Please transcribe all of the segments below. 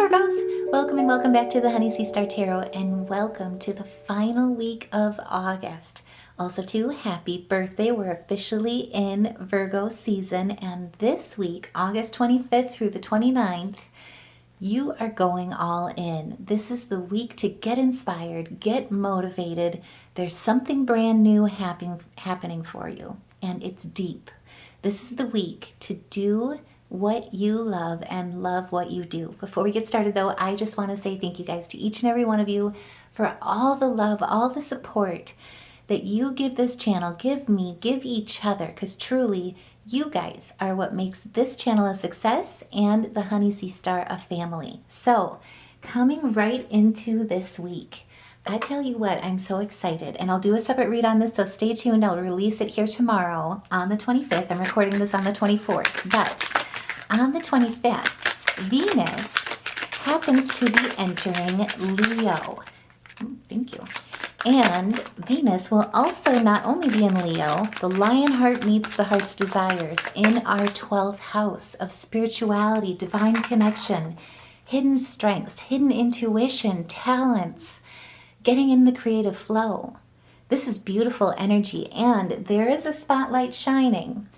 Virgos, welcome and welcome back to the Honey Sea Star Tarot, and welcome to the final week of August. Also too, happy birthday. We're officially in Virgo season, and this week, August 25th through the 29th, you are going all in. This is the week to get inspired, get motivated. There's something brand new happening for you, and it's deep. This is the week to do what you love and love what you do. Before we get started though, I just want to say thank you guys to each and every one of you for all the love, all the support that you give this channel, give me, give each other, because truly you guys are what makes this channel a success and the Honey Sea Star a family. So coming right into this week, I tell you what, I'm so excited, and I'll do a separate read on this, so stay tuned. I'll release it here tomorrow on the 25th. I'm recording this on the 24th, but on the 25th, Venus happens to be entering Leo. Thank you. And Venus will also not only be in Leo, the lion heart meets the heart's desires in our 12th house of spirituality, divine connection, hidden strengths, hidden intuition, talents, getting in the creative flow. This is beautiful energy, and there is a spotlight shining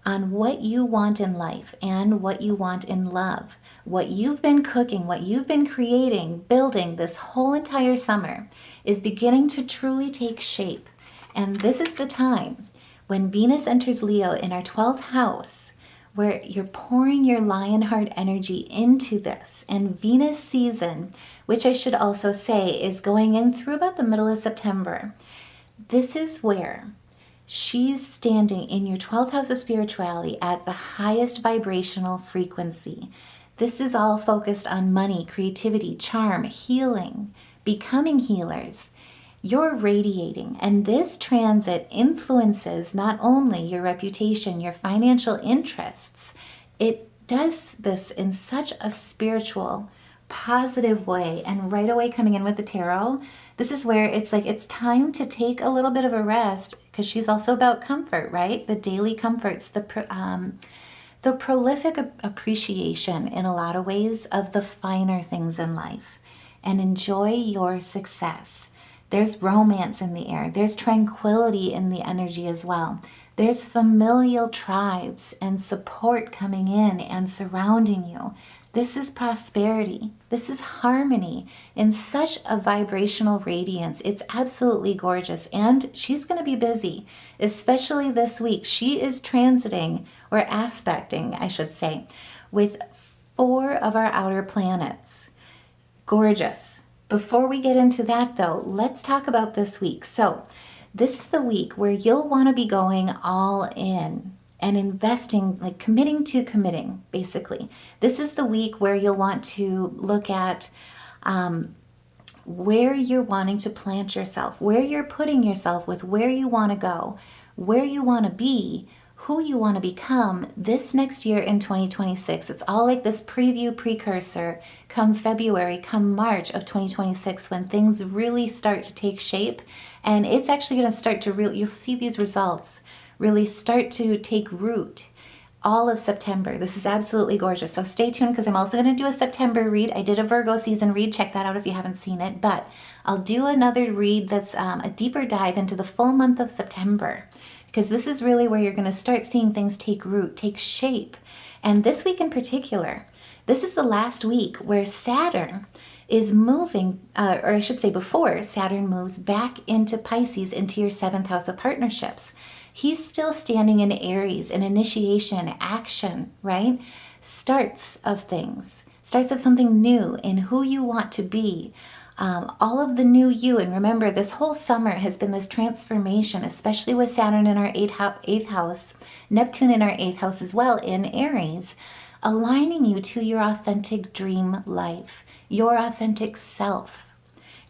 on what you want in life and what you want in love. What you've been cooking, what you've been creating, building this whole entire summer is beginning to truly take shape. And this is the time when Venus enters Leo in our 12th house, where you're pouring your Lionheart energy into this. And Venus season, which I should also say is going in through about the middle of September, this is where she's standing in your 12th house of spirituality at the highest vibrational frequency. This is all focused on money, creativity, charm, healing, becoming healers. You're radiating, and this transit influences not only your reputation, your financial interests. It does this in such a spiritual, positive way. And right away coming in with the tarot, this is where it's like it's time to take a little bit of a rest, because she's also about comfort, right? The daily comforts, the prolific appreciation in a lot of ways of the finer things in life, and enjoy your success. There's romance in the air. There's tranquility in the energy as well. There's familial tribes and support coming in and surrounding you. This is prosperity. This is harmony in such a vibrational radiance. It's absolutely gorgeous. And she's going to be busy, especially this week. She is transiting, or aspecting, I should say, with 4 of our outer planets. Gorgeous. Before we get into that though, let's talk about this week. So this is the week where you'll want to be going all in and investing, like committing, basically. This is the week where you'll want to look at where you're wanting to plant yourself, where you're putting yourself with where you want to go, where you want to be, who you want to become this next year in 2026. It's all like this preview, precursor, come February, come March of 2026, when things really start to take shape. And it's actually going to start to you'll see these results really start to take root all of September. This is absolutely gorgeous. So stay tuned, because I'm also going to do a September read. I did a Virgo season read. Check that out if you haven't seen it. But I'll do another read that's a deeper dive into the full month of September, because this is really where you're going to start seeing things take root, take shape. And this week in particular, this is the last week where Saturn is moving, or I should say before Saturn moves back into Pisces, into your 7th house of partnerships. He's still standing in Aries, in initiation, action, right? Starts of things, starts of something new in who you want to be. All of the new you. And remember, this whole summer has been this transformation, especially with Saturn in our 8th house, Neptune in our 8th house as well, in Aries, aligning you to your authentic dream life, your authentic self.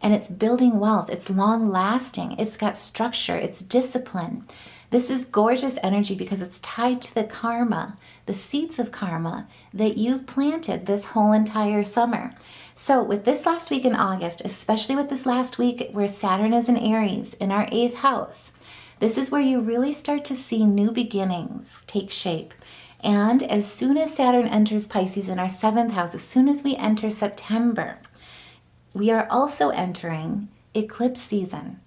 And it's building wealth. It's long lasting. It's got structure. It's discipline. This is gorgeous energy because it's tied to the karma, the seeds of karma that you've planted this whole entire summer. So with this last week in August, especially with this last week where Saturn is in Aries in our 8th house, this is where you really start to see new beginnings take shape. And as soon as Saturn enters Pisces in our 7th house, as soon as we enter September, we are also entering eclipse season.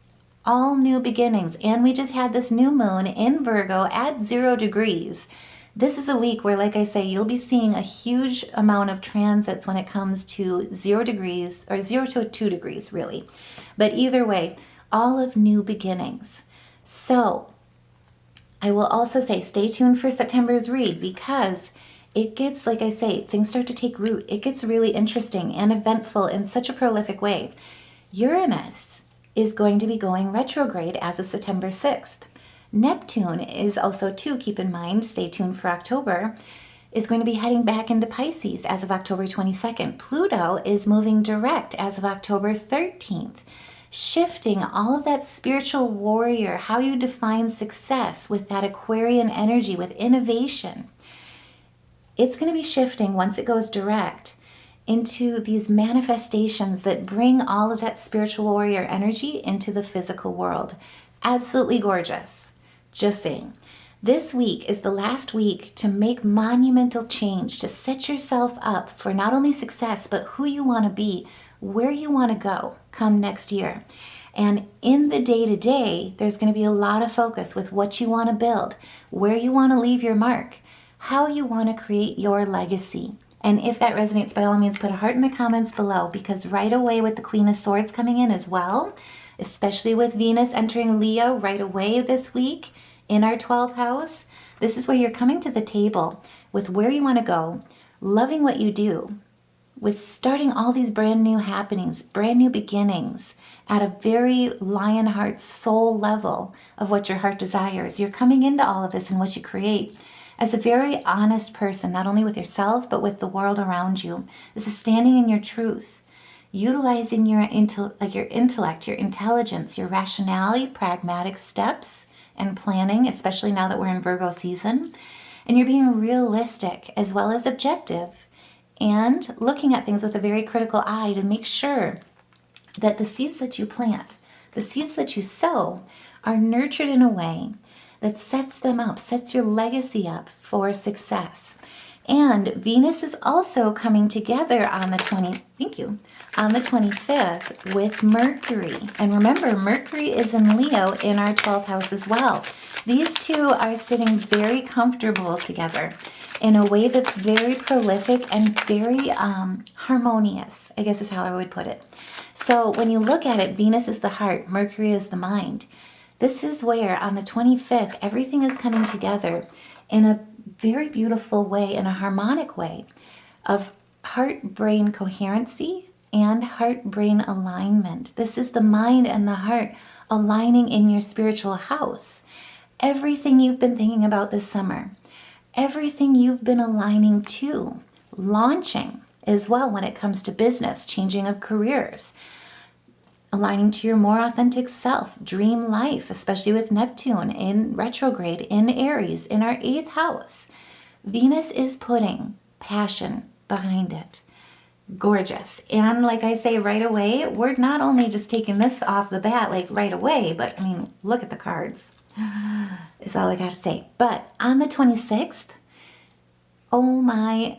All new beginnings. And we just had this new moon in Virgo at 0 degrees. This is a week where, like I say, you'll be seeing a huge amount of transits when it comes to 0 degrees, or 0 to 2 degrees, really. But either way, all of new beginnings. So I will also say, stay tuned for September's read, because it gets, like I say, things start to take root. It gets really interesting and eventful in such a prolific way. Uranus is going to be going retrograde as of September 6th. Neptune is also, too, keep in mind, stay tuned for October, is going to be heading back into Pisces as of October 22nd. Pluto is moving direct as of October 13th, shifting all of that spiritual warrior, how you define success with that Aquarian energy, with innovation. It's going to be shifting once it goes direct into these manifestations that bring all of that spiritual warrior energy into the physical world. Absolutely gorgeous. Just saying. This week is the last week to make monumental change, to set yourself up for not only success, but who you want to be, where you want to go come next year. And in the day-to-day, there's going to be a lot of focus with what you want to build, where you want to leave your mark, how you want to create your legacy. And if that resonates, by all means, put a heart in the comments below, because right away with the Queen of Swords coming in as well, especially with Venus entering Leo right away this week in our 12th house, this is where you're coming to the table with where you want to go, loving what you do, with starting all these brand new happenings, brand new beginnings at a very lion heart soul level of what your heart desires. You're coming into all of this and what you create as a very honest person, not only with yourself, but with the world around you. This is standing in your truth, utilizing your intellect, your intelligence, your rationality, pragmatic steps and planning, especially now that we're in Virgo season. And you're being realistic as well as objective, and looking at things with a very critical eye to make sure that the seeds that you plant, the seeds that you sow, are nurtured in a way that sets them up, sets your legacy up for success. And Venus is also coming together on the 25th with Mercury. And remember, Mercury is in Leo in our 12th house as well. These two are sitting very comfortable together in a way that's very prolific and very harmonious, I guess is how I would put it. So when you look at it, Venus is the heart, Mercury is the mind. This is where on the 25th, everything is coming together in a very beautiful way, in a harmonic way of heart-brain coherency and heart-brain alignment. This is the mind and the heart aligning in your spiritual house. Everything you've been thinking about this summer, everything you've been aligning to, launching as well when it comes to business, changing of careers, aligning to your more authentic self, dream life, especially with Neptune in retrograde in Aries in our 8th house. Venus is putting passion behind it. Gorgeous. And like I say right away, we're not only just taking this off the bat like right away, but I mean, look at the cards. Is all I got to say. But on the 26th, oh my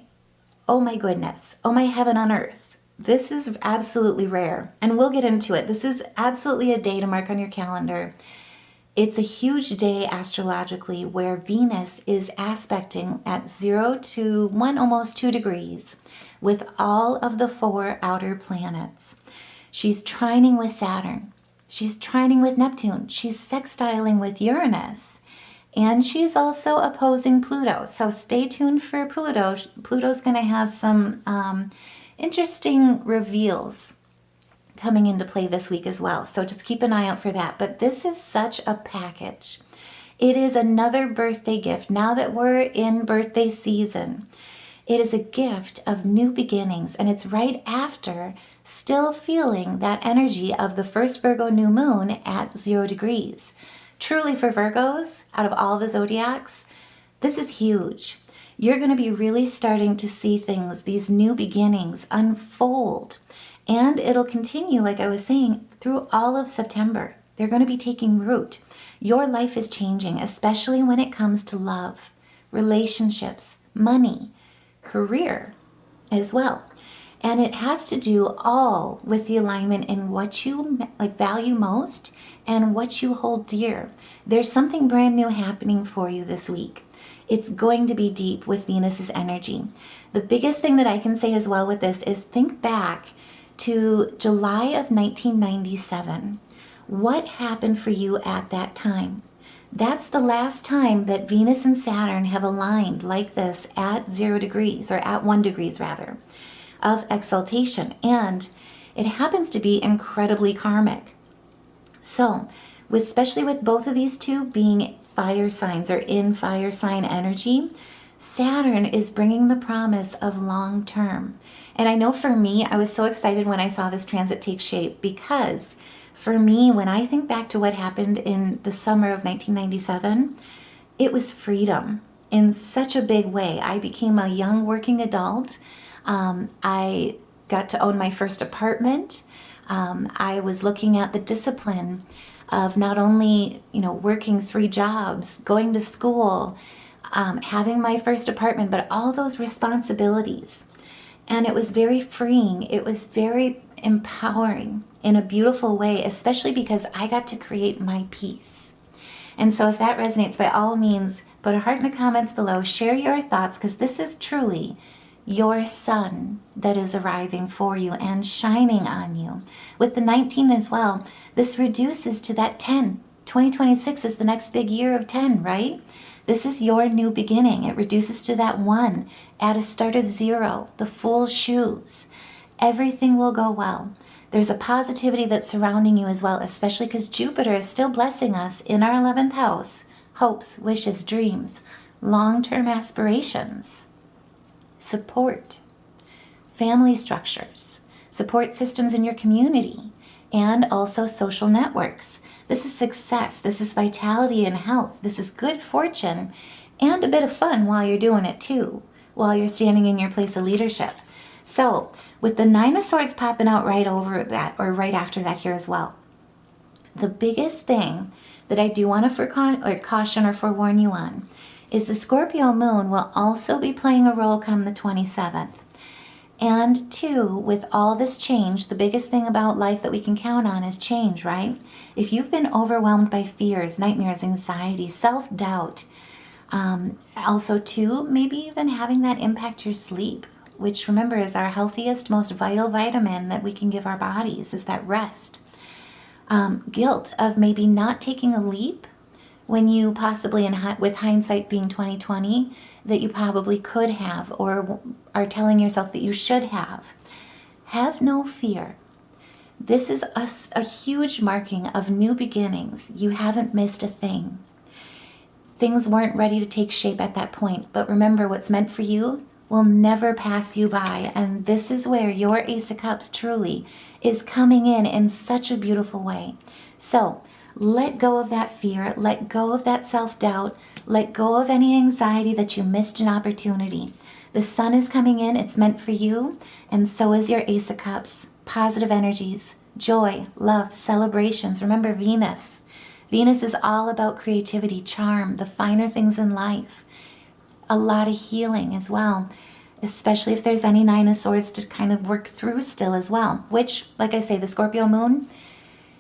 goodness, oh my heaven on earth. This is absolutely rare, and we'll get into it. This is absolutely a day to mark on your calendar. It's a huge day astrologically where Venus is aspecting at 0 to 1, almost 2 degrees with all of the 4 outer planets. She's trining with Saturn. She's trining with Neptune. She's sextiling with Uranus. And she's also opposing Pluto. So stay tuned for Pluto. Pluto's going to have some interesting reveals coming into play this week as well. So just keep an eye out for that. But this is such a package. It is another birthday gift. Now that we're in birthday season, it is a gift of new beginnings. And it's right after still feeling that energy of the first Virgo new moon at 0 degrees. Truly for Virgos, out of all the zodiacs, this is huge. You're going to be really starting to see things, these new beginnings unfold. And it'll continue, like I was saying, through all of September. They're going to be taking root. Your life is changing, especially when it comes to love, relationships, money, career as well. And it has to do all with the alignment in what you value most and what you hold dear. There's something brand new happening for you this week. It's going to be deep with Venus's energy. The biggest thing that I can say as well with this is think back to July of 1997. What happened for you at that time? That's the last time that Venus and Saturn have aligned like this at 0 degrees, or at 1 degrees rather, of exaltation. And it happens to be incredibly karmic. So, especially with both of these two being fire signs or in fire sign energy, Saturn is bringing the promise of long term. And I know for me, I was so excited when I saw this transit take shape, because for me, when I think back to what happened in the summer of 1997, it was freedom in such a big way. I became a young working adult. I got to own my first apartment. I was looking at the discipline of not only, working 3 jobs, going to school, having my first apartment, but all those responsibilities. And it was very freeing. It was very empowering in a beautiful way, especially because I got to create my peace. And so if that resonates, by all means, put a heart in the comments below, share your thoughts, because this is truly your sun that is arriving for you and shining on you. With the 19 as well, this reduces to that 10. 2026 is the next big year of 10, right? This is your new beginning. It reduces to that 1 at a start of 0, the Fool's shoes. Everything will go well. There's a positivity that's surrounding you as well, especially because Jupiter is still blessing us in our 11th house. Hopes, wishes, dreams, long-term aspirations, support, family structures, support systems in your community, and also social networks. This is success. This is vitality and health. This is good fortune and a bit of fun while you're doing it too, while you're standing in your place of leadership. So with the 9 of Swords popping out right over that, or right after that here as well, the biggest thing that I do want to caution or forewarn you on is the Scorpio Moon will also be playing a role come the 27th. And 2, with all this change, the biggest thing about life that we can count on is change, right? If you've been overwhelmed by fears, nightmares, anxiety, self-doubt, also 2, maybe even having that impact your sleep, which remember is our healthiest, most vital vitamin that we can give our bodies, is that rest. Guilt of maybe not taking a leap when you possibly, with hindsight being 2020, that you probably could have, or are telling yourself that you should have. Have no fear. This is a huge marking of new beginnings. You haven't missed a thing. Things weren't ready to take shape at that point, but remember, what's meant for you will never pass you by, and this is where your Ace of Cups truly is coming in such a beautiful way. So let go of that fear, let go of that self-doubt, let go of any anxiety that you missed an opportunity. The sun is coming in, it's meant for you, and so is your Ace of Cups. Positive energies, joy, love, celebrations. Remember Venus. Venus is all about creativity, charm, the finer things in life. A lot of healing as well, especially if there's any 9 of Swords to kind of work through still as well, which, like I say, the Scorpio Moon,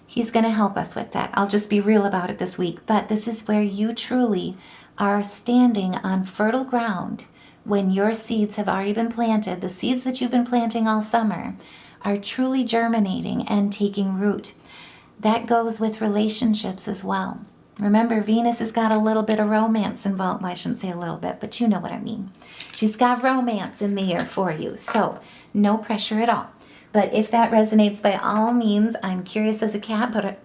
he's going to help us with that. I'll just be real about it this week. But this is where you truly are standing on fertile ground when your seeds have already been planted. The seeds that you've been planting all summer are truly germinating and taking root. That goes with relationships as well. Remember, Venus has got a little bit of romance involved. Well, I shouldn't say a little bit, but you know what I mean. She's got romance in the air for you. So no pressure at all. But if that resonates, by all means, I'm curious as a cat,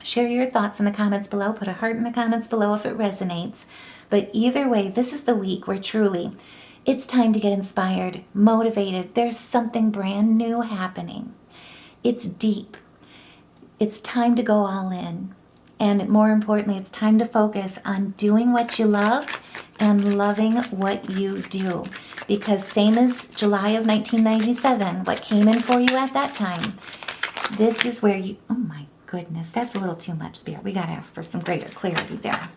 share your thoughts in the comments below. Put a heart in the comments below if it resonates. But either way, this is the week where truly it's time to get inspired, motivated. There's something brand new happening. It's deep. It's time to go all in. And more importantly, it's time to focus on doing what you love and loving what you do. Because same as July of 1997, what came in for you at that time, this is where you, oh my goodness, that's a little too much, Spirit. We got to ask for some greater clarity there.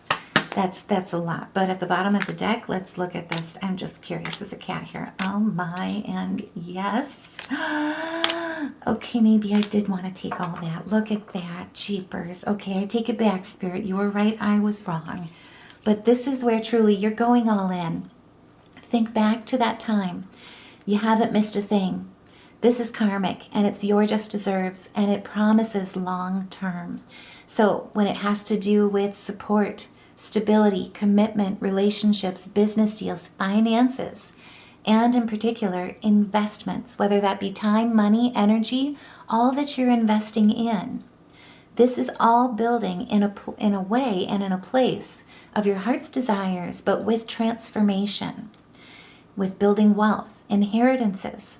That's a lot. But at the bottom of the deck, let's look at this. I'm just curious. There's a cat here. Oh my, and yes. Okay, maybe I did want to take all that. Look at that. Jeepers. Okay, I take it back, Spirit. You were right. I was wrong. But this is where truly you're going all in. Think back to that time. You haven't missed a thing. This is karmic, and it's your just deserves, and it promises long term. So when it has to do with support, stability, commitment, relationships, business deals, finances, and in particular, investments, whether that be time, money, energy, all that you're investing in. This is all building in a way and in a place of your heart's desires, but with transformation, with building wealth, inheritances.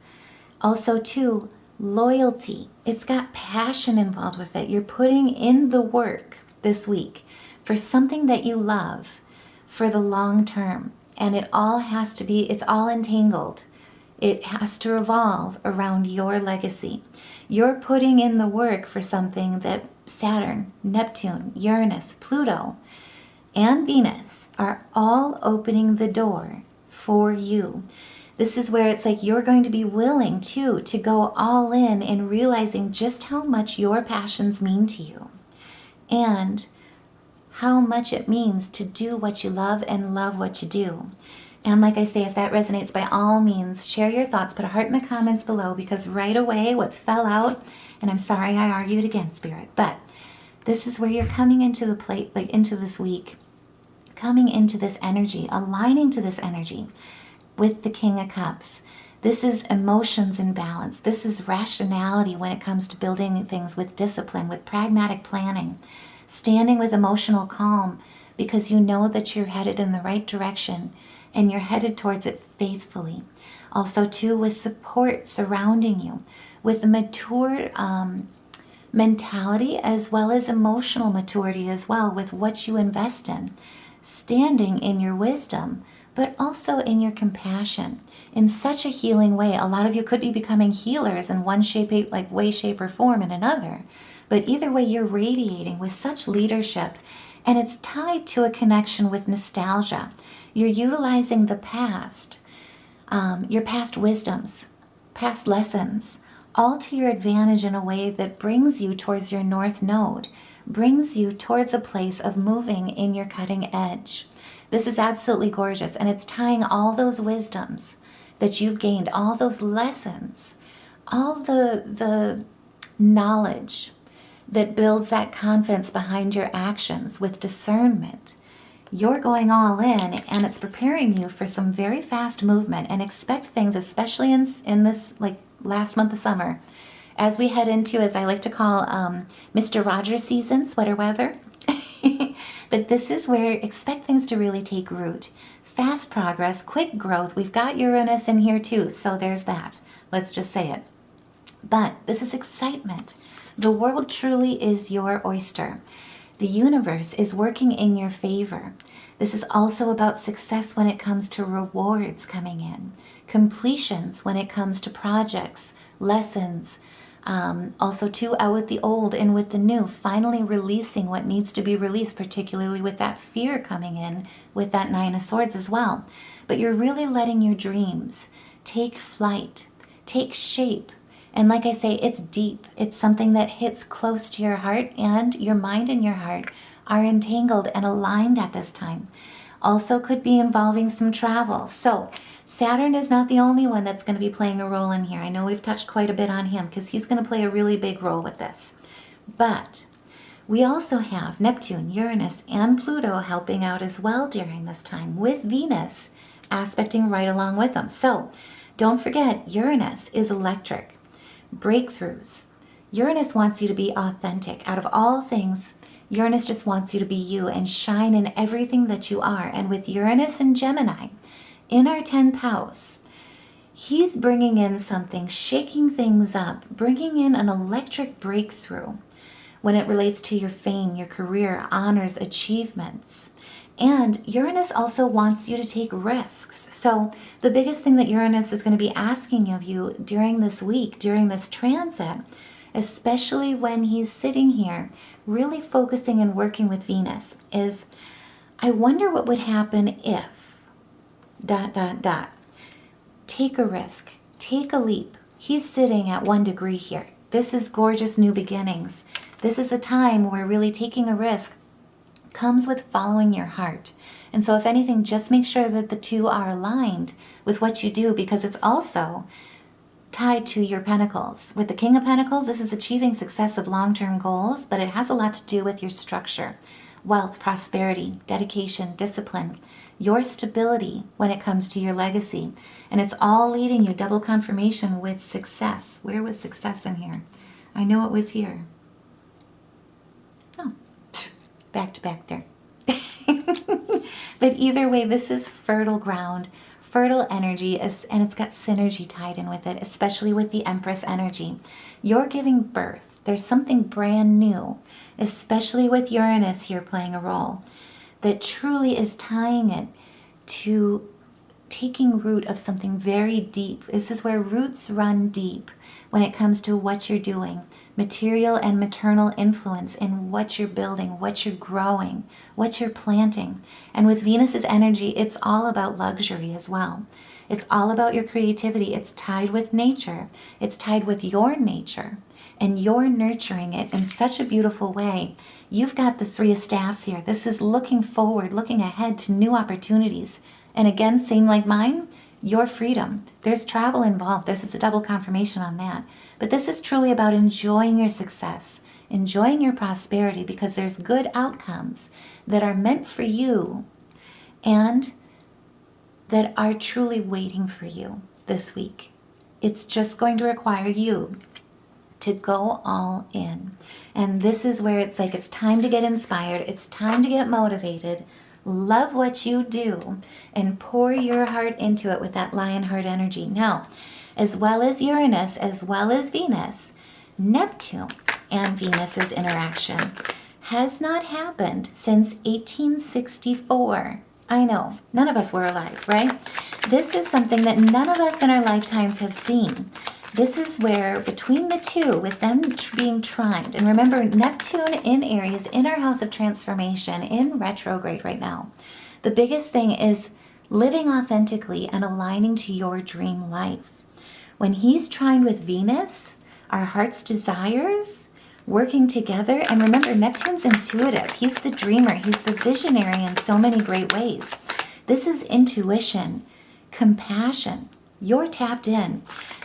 Also, too, loyalty. It's got passion involved with it. You're putting in the work this week for something that you love for the long term. And it all has to be, it's all entangled. It has to revolve around your legacy. You're putting in the work for something that Saturn, Neptune, Uranus, Pluto, and Venus are all opening the door for you. This is where it's like you're going to be willing to go all in realizing just how much your passions mean to you and how much it means to do what you love and love what you do. And like I say, if that resonates, by all means, share your thoughts, put a heart in the comments below, because right away what fell out, and I'm sorry I argued against Spirit, but this is where you're coming into the plate, like into this week, coming into this energy, aligning to this energy with the King of Cups. This is emotions in balance. This is rationality when it comes to building things with discipline, with pragmatic planning, standing with emotional calm because you know that you're headed in the right direction and you're headed towards it faithfully. Also, too, with support surrounding you, with a mature mentality as well as emotional maturity as well with what you invest in, standing in your wisdom, but also in your compassion in such a healing way. A lot of you could be becoming healers in one way, shape, or form in another. But either way, you're radiating with such leadership, and it's tied to a connection with nostalgia. You're utilizing the past, your past wisdoms, past lessons, all to your advantage in a way that brings you towards your North Node, brings you towards a place of moving in your cutting edge. This is absolutely gorgeous, and it's tying all those wisdoms that you've gained, all those lessons, all the knowledge that builds that confidence behind your actions with discernment. You're going all in, and it's preparing you for some very fast movement, and expect things, especially in this last month of summer, as we head into, as I like to call, Mr. Rogers season, sweater weather. But this is where expect things to really take root. Fast progress, quick growth. We've got Uranus in here too, so there's that. Let's just say it. But this is excitement. The world truly is your oyster. The universe is working in your favor. This is also about success when it comes to rewards coming in, completions when it comes to projects, lessons, also too out with the old and with the new, finally releasing what needs to be released, particularly with that fear coming in with that Nine of Swords as well. But you're really letting your dreams take flight, take shape. And like I say, it's deep. It's something that hits close to your heart, and your mind and your heart are entangled and aligned at this time. Also could be involving some travel. So Saturn is not the only one that's going to be playing a role in here. I know we've touched quite a bit on him because he's going to play a really big role with this. But we also have Neptune, Uranus, and Pluto helping out as well during this time, with Venus aspecting right along with them. So don't forget, Uranus is electric. Breakthroughs. Uranus wants you to be authentic. Out of all things, Uranus just wants you to be you and shine in everything that you are. And with Uranus and Gemini in our 10th house, he's bringing in something, shaking things up, bringing in an electric breakthrough when it relates to your fame, your career, honors, achievements. And Uranus also wants you to take risks. So the biggest thing that Uranus is going to be asking of you during this week, during this transit, especially when he's sitting here really focusing and working with Venus, is I wonder what would happen if, ... Take a risk. Take a leap. He's sitting at 1 degree here. This is gorgeous new beginnings. This is a time where really taking a risk comes with following your heart. And so if anything, just make sure that the two are aligned with what you do, because it's also tied to your pentacles. With the King of Pentacles, this is achieving success of long-term goals, but it has a lot to do with your structure, wealth, prosperity, dedication, discipline, your stability when it comes to your legacy. And it's all leading you double confirmation with success. Where was success in here? I know it was here. Oh, back to back there. But either way, this is fertile ground, fertile energy, and it's got synergy tied in with it, especially with the Empress energy. You're giving birth. There's something brand new, especially with Uranus here playing a role, that truly is tying it to taking root of something very deep. This is where roots run deep when it comes to what you're doing. Material and maternal influence in what you're building, what you're growing, what you're planting. And with Venus's energy, it's all about luxury as well. It's all about your creativity. It's tied with nature. It's tied with your nature. And you're nurturing it in such a beautiful way. You've got the Three of Staffs here. This is looking forward, looking ahead to new opportunities. And again, same like mine, your freedom. There's travel involved. This is a double confirmation on that. But this is truly about enjoying your success, enjoying your prosperity, because there's good outcomes that are meant for you and that are truly waiting for you this week. It's just going to require you to go all in. And this is where it's like, it's time to get inspired. It's time to get motivated. Love what you do and pour your heart into it with that lion heart energy. Now, as well as Uranus, as well as Venus, Neptune and Venus's interaction has not happened since 1864. I know, none of us were alive, right? This is something that none of us in our lifetimes have seen. This is where, between the two, with them being trined, and remember, Neptune in Aries, in our house of transformation, in retrograde right now, the biggest thing is living authentically and aligning to your dream life. When he's trined with Venus, our heart's desires, working together, and remember, Neptune's intuitive. He's the dreamer. He's the visionary in so many great ways. This is intuition, compassion. You're tapped in.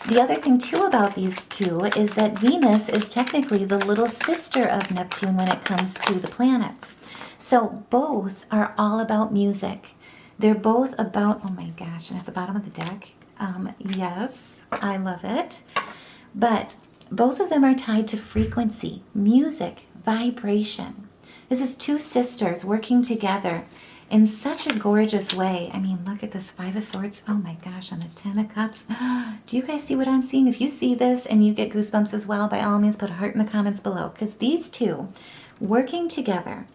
The other thing, too, about these two is that Venus is technically the little sister of Neptune when it comes to the planets. So both are all about music. They're both about, oh my gosh, and at the bottom of the deck, yes, I love it. But both of them are tied to frequency, music, vibration. This is two sisters working together in such a gorgeous way. I mean, look at this Five of Swords. Oh my gosh, and the Ten of Cups. Do you guys see what I'm seeing? If you see this and you get goosebumps as well, by all means, put a heart in the comments below. Because these two working together,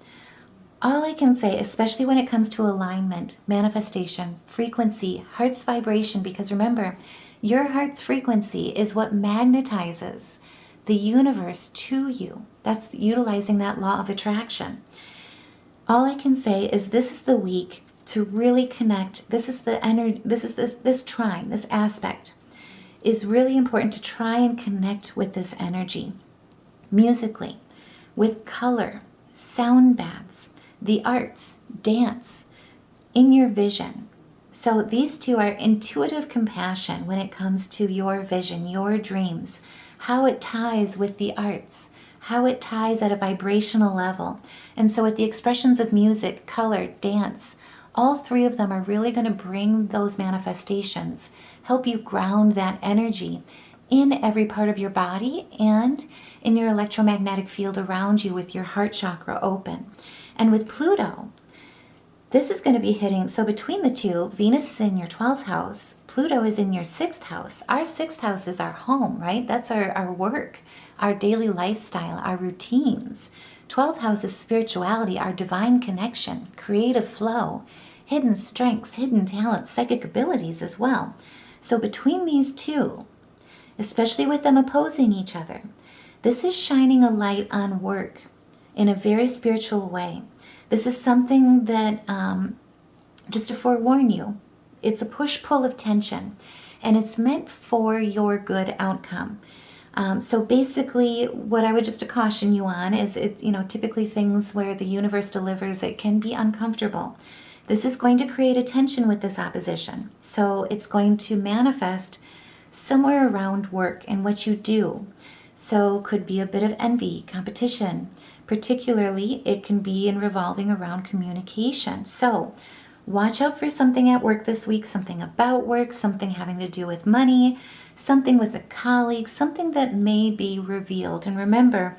all I can say, especially when it comes to alignment, manifestation, frequency, heart's vibration, because remember, your heart's frequency is what magnetizes the universe to you. That's utilizing that law of attraction. All I can say is this is the week to really connect. This is the energy, this trine, this aspect is really important to try and connect with this energy musically, with color, sound baths, the arts, dance, in your vision. So these two are intuitive compassion when it comes to your vision, your dreams, how it ties with the arts, how it ties at a vibrational level. And so with the expressions of music, color, dance, all three of them are really going to bring those manifestations, help you ground that energy in every part of your body and in your electromagnetic field around you with your heart chakra open. And with Pluto, this is going to be hitting, so between the two, Venus is in your 12th house, Pluto is in your 6th house. Our 6th house is our home, right? That's our work, our daily lifestyle, our routines. 12th house is spirituality, our divine connection, creative flow, hidden strengths, hidden talents, psychic abilities as well. So between these two, especially with them opposing each other, this is shining a light on work in a very spiritual way. This is something that, just to forewarn you, it's a push-pull of tension, and it's meant for your good outcome. So basically, what I would just to caution you on is it's, typically things where the universe delivers, it can be uncomfortable. This is going to create a tension with this opposition. So it's going to manifest somewhere around work and what you do. So could be a bit of envy, competition. Particularly, it can be in revolving around communication. So watch out for something at work this week, something about work, something having to do with money, something with a colleague, something that may be revealed. And remember,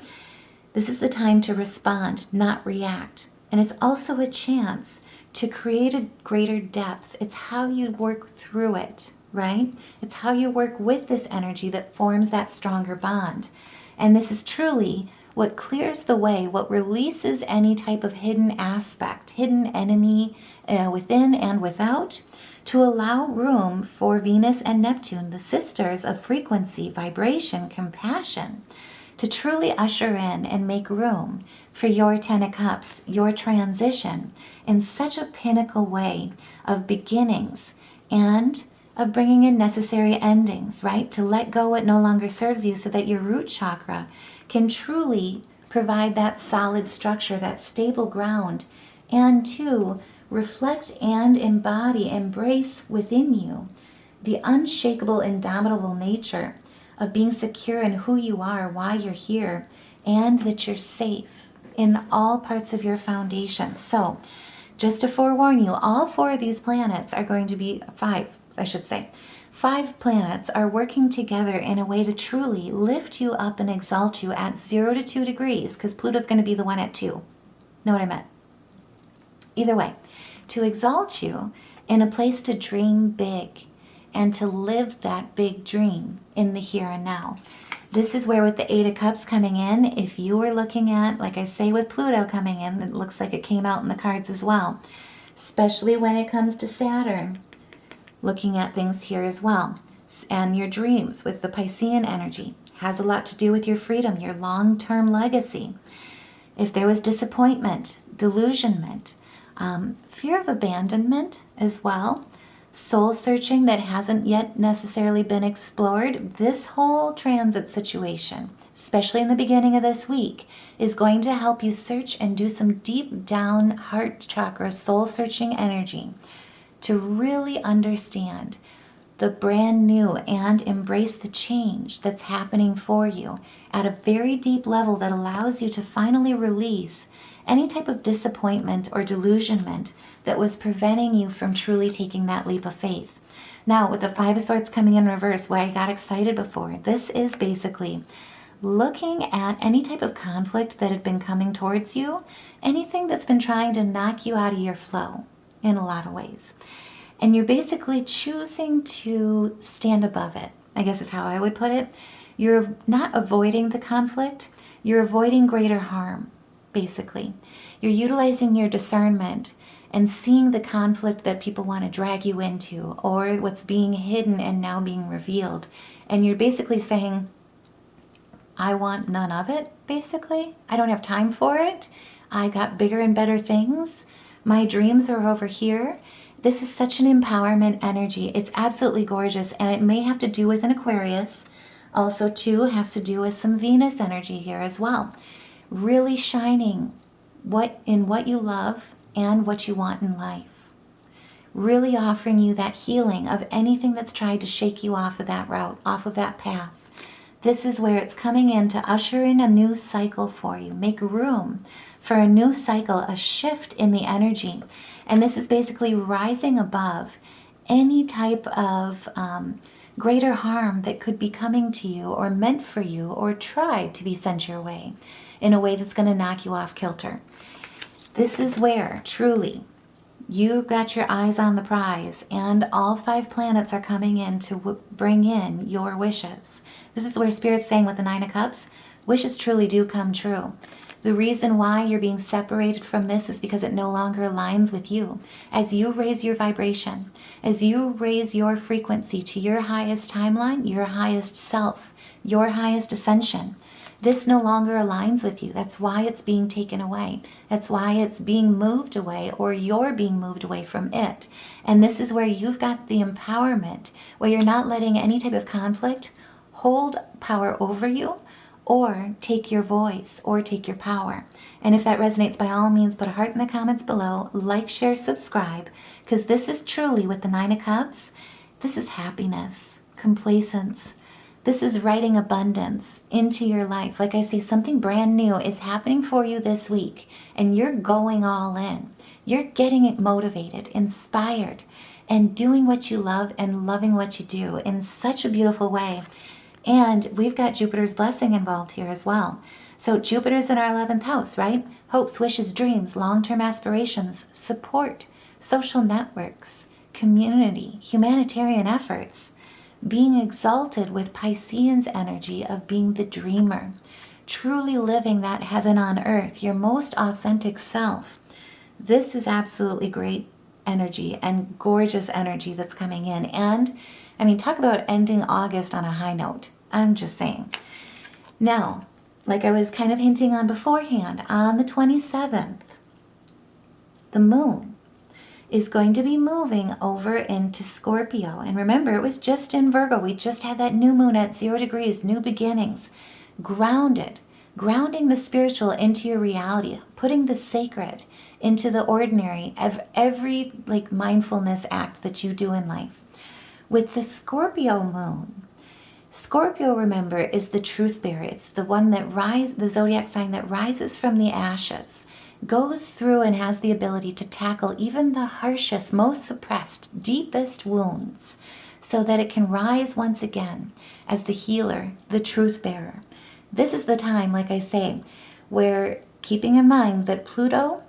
this is the time to respond, not react. And it's also a chance to create a greater depth. It's how you work through it, right? It's how you work with this energy that forms that stronger bond. And this is truly what clears the way, what releases any type of hidden aspect, hidden enemy within and without, to allow room for Venus and Neptune, the sisters of frequency, vibration, compassion, to truly usher in and make room for your Ten of Cups, your transition, in such a pinnacle way of beginnings and of bringing in necessary endings, right? To let go what no longer serves you so that your root chakra can truly provide that solid structure, that stable ground, and to reflect and embody, embrace within you the unshakable, indomitable nature of being secure in who you are, why you're here, and that you're safe in all parts of your foundation. So, just to forewarn you, all four of these planets are going to be five planets are working together in a way to truly lift you up and exalt you at 0 to 2 degrees, because Pluto's going to be the one at 2. Know what I meant? Either way, to exalt you in a place to dream big and to live that big dream in the here and now. This is where, with the Eight of Cups coming in, if you were looking at, like I say with Pluto coming in, it looks like it came out in the cards as well, especially when it comes to Saturn, looking at things here as well. And your dreams with the Piscean energy has a lot to do with your freedom, your long-term legacy. If there was disappointment, delusionment, fear of abandonment as well, soul searching that hasn't yet necessarily been explored, this whole transit situation, especially in the beginning of this week, is going to help you search and do some deep down heart chakra, soul searching energy to really understand the brand new and embrace the change that's happening for you at a very deep level that allows you to finally release any type of disappointment or delusionment that was preventing you from truly taking that leap of faith. Now, with the Five of Swords coming in reverse, why I got excited before, this is basically looking at any type of conflict that had been coming towards you, anything that's been trying to knock you out of your flow in a lot of ways. And you're basically choosing to stand above it, I guess is how I would put it. You're not avoiding the conflict, you're avoiding greater harm, basically. You're utilizing your discernment and seeing the conflict that people want to drag you into, or what's being hidden and now being revealed. And you're basically saying, I want none of it, basically. I don't have time for it. I got bigger and better things. My dreams are over here. This is such an empowerment energy. It's absolutely gorgeous, and it may have to do with an Aquarius. Also, too, has to do with some Venus energy here as well. Really shining what you love and what you want in life. Really offering you that healing of anything that's tried to shake you off of that route, off of that path. This is where it's coming in to usher in a new cycle for you. Make room for a new cycle, a shift in the energy. And this is basically rising above any type of greater harm that could be coming to you or meant for you or tried to be sent your way in a way that's going to knock you off kilter. This is where, truly, you've got your eyes on the prize, and all five planets are coming in to bring in your wishes. This is where Spirit's saying with the Nine of Cups, wishes truly do come true. The reason why you're being separated from this is because it no longer aligns with you. As you raise your vibration, as you raise your frequency to your highest timeline, your highest self, your highest ascension, this no longer aligns with you. That's why it's being taken away. That's why it's being moved away, or you're being moved away from it. And this is where you've got the empowerment, where you're not letting any type of conflict hold power over you, or take your voice, or take your power. And if that resonates, by all means, put a heart in the comments below, like, share, subscribe, because this is truly, with the Nine of Cups, this is happiness, complacence. This is writing abundance into your life. Like I say, something brand new is happening for you this week, and you're going all in. You're getting it motivated, inspired, and doing what you love and loving what you do in such a beautiful way. And we've got Jupiter's blessing involved here as well. So Jupiter's in our 11th house, right? Hopes, wishes, dreams, long-term aspirations, support, social networks, community, humanitarian efforts. Being exalted with Piscean's energy of being the dreamer, truly living that heaven on earth, your most authentic self. This is absolutely great energy and gorgeous energy that's coming in. And I mean, talk about ending August on a high note. I'm just saying. Now, like I was kind of hinting on beforehand, on the 27th, the moon is going to be moving over into Scorpio. And remember, it was just in Virgo. We just had that new moon at 0 degrees, new beginnings, grounding the spiritual into your reality, putting the sacred into the ordinary of every like mindfulness act that you do in life. With the Scorpio moon, Scorpio, remember, is the truth bearer. It's the one that the zodiac sign that rises from the ashes, goes through and has the ability to tackle even the harshest, most suppressed, deepest wounds so that it can rise once again as the healer, the truth bearer. This is the time, like I say, where, keeping in mind that Pluto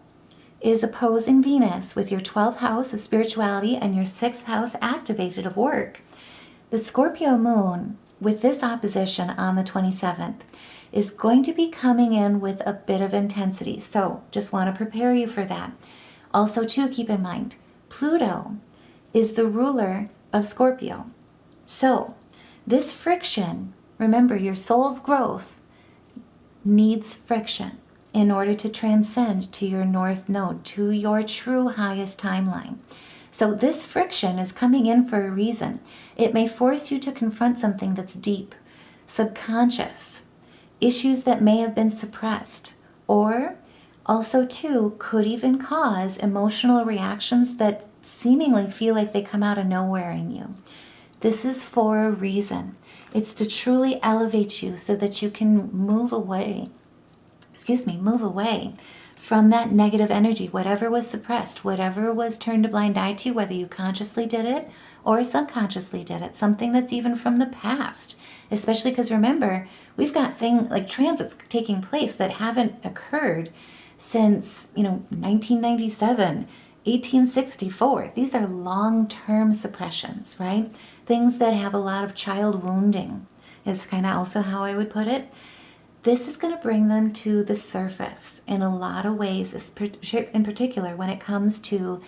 is opposing Venus with your 12th house of spirituality and your 6th house activated of work, the Scorpio moon, with this opposition on the 27th, is going to be coming in with a bit of intensity. So just want to prepare you for that. Also, too, keep in mind, Pluto is the ruler of Scorpio. So this friction, remember, your soul's growth needs friction in order to transcend to your north node, to your true highest timeline. So this friction is coming in for a reason. It may force you to confront something that's deep, subconscious, issues that may have been suppressed, or also too could even cause emotional reactions that seemingly feel like they come out of nowhere in you. This is for a reason. It's to truly elevate you so that you can move away from that negative energy, whatever was suppressed, whatever was turned a blind eye to, whether you consciously did it or subconsciously did it, something that's even from the past. Especially because remember, we've got things like transits taking place that haven't occurred since, 1997, 1864. These are long-term suppressions, right? Things that have a lot of child wounding is kind of also how I would put it. This is going to bring them to the surface in a lot of ways, in particular when it comes to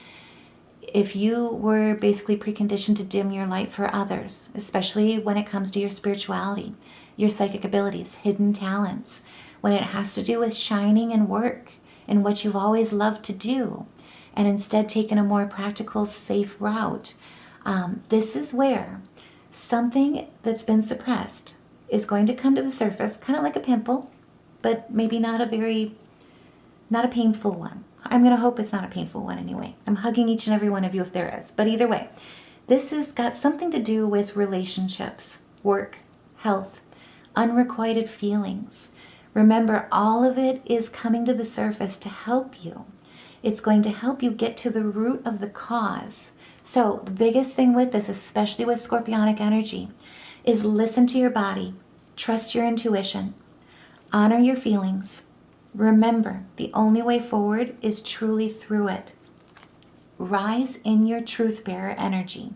if you were basically preconditioned to dim your light for others, especially when it comes to your spirituality, your psychic abilities, hidden talents, when it has to do with shining in work and what you've always loved to do, and instead taken a more practical, safe route. This is where something that's been suppressed is going to come to the surface, kind of like a pimple, but maybe not a painful one. I'm going to hope it's not a painful one anyway. I'm hugging each and every one of you if there is. But either way, this has got something to do with relationships, work, health, unrequited feelings. Remember, all of it is coming to the surface to help you. It's going to help you get to the root of the cause. So the biggest thing with this, especially with scorpionic energy, is listen to your body, trust your intuition, honor your feelings. Remember, the only way forward is truly through it. Rise in your truth bearer energy.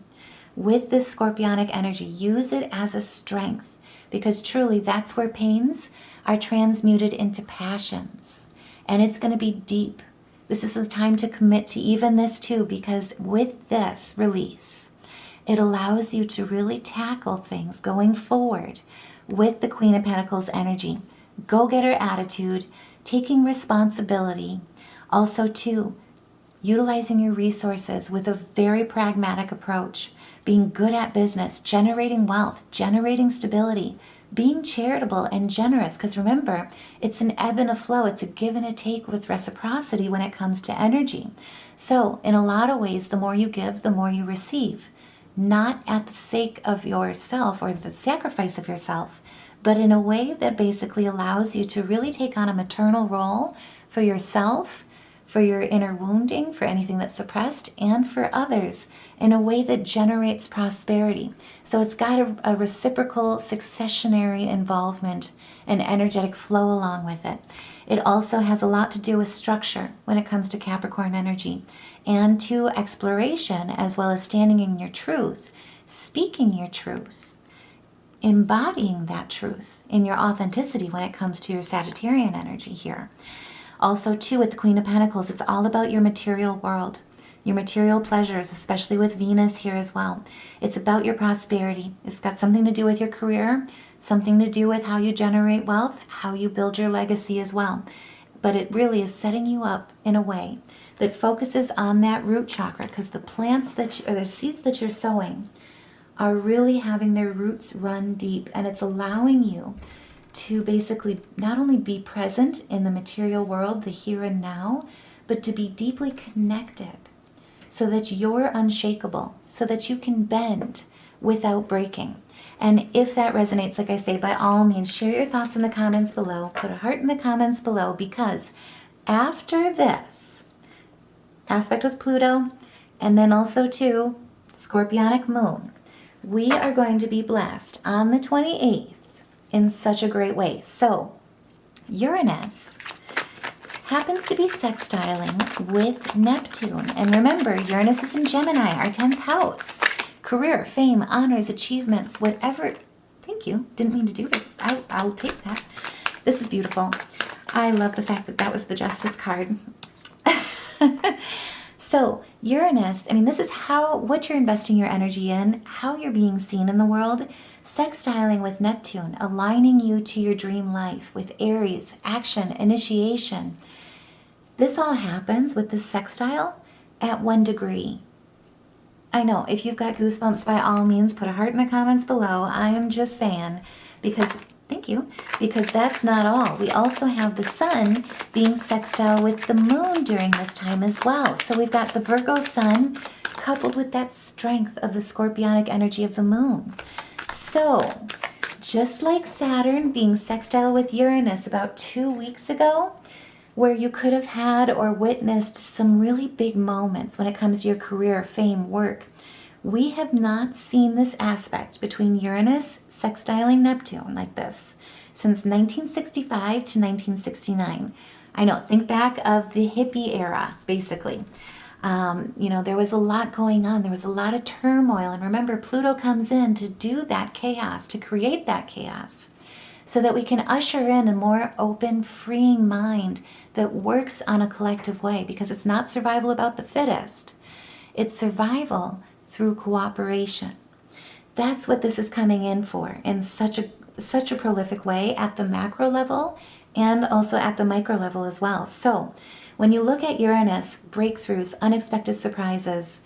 With this scorpionic energy, use it as a strength, because truly that's where pains are transmuted into passions. And it's going to be deep. This is the time to commit to even this too, because with this release, it allows you to really tackle things going forward with the Queen of Pentacles energy. go-getter attitude, taking responsibility. Also, too, utilizing your resources with a very pragmatic approach, being good at business, generating wealth, generating stability, being charitable and generous. Because remember, it's an ebb and a flow. It's a give and a take with reciprocity when it comes to energy. So in a lot of ways, the more you give, the more you receive. Not at the sake of yourself or the sacrifice of yourself, but in a way that basically allows you to really take on a maternal role for yourself, for your inner wounding, for anything that's suppressed, and for others in a way that generates prosperity. So it's got a reciprocal successionary involvement and energetic flow along with it. It also has a lot to do with structure when it comes to Capricorn energy, and to exploration, as well as standing in your truth, speaking your truth, embodying that truth in your authenticity when it comes to your Sagittarian energy here. Also, too, with the Queen of Pentacles, it's all about your material world, your material pleasures, especially with Venus here as well. It's about your prosperity. It's got something to do with your career, something to do with how you generate wealth, how you build your legacy as well. But it really is setting you up in a way that focuses on that root chakra, because the plants or the seeds that you're sowing are really having their roots run deep, and it's allowing you to basically not only be present in the material world, the here and now, but to be deeply connected so that you're unshakable, so that you can bend without breaking. And if that resonates, like I say, by all means, share your thoughts in the comments below. Put a heart in the comments below, because after this aspect with Pluto, and then also too, Scorpionic Moon, we are going to be blessed on the 28th in such a great way. So Uranus happens to be sextiling with Neptune. And remember, Uranus is in Gemini, our 10th house. Career, fame, honors, achievements, whatever. Thank you. Didn't mean to do it. I'll take that. This is beautiful. I love the fact that that was the Justice card. So Uranus, I mean, this is what you're investing your energy in, how you're being seen in the world. Sextiling with Neptune, aligning you to your dream life with Aries, action, initiation. This all happens with this sextile at 1 degree. I know, if you've got goosebumps, by all means, put a heart in the comments below. I am just saying, because, thank you, because that's not all. We also have the Sun being sextile with the Moon during this time as well. So we've got the Virgo Sun coupled with that strength of the Scorpionic energy of the Moon. So, just like Saturn being sextile with Uranus about 2 weeks ago, where you could have had or witnessed some really big moments when it comes to your career, fame, work, we have not seen this aspect between Uranus sextiling Neptune like this since 1965 to 1969. I know, think back of the hippie era, basically. There was a lot going on. There was a lot of turmoil. And remember, Pluto comes in to do that chaos, to create that chaos, so that we can usher in a more open, freeing mind that works on a collective way, because it's not survival about the fittest. It's survival through cooperation. That's what this is coming in for in such a prolific way at the macro level and also at the micro level as well. So when you look at Uranus, breakthroughs, unexpected surprises,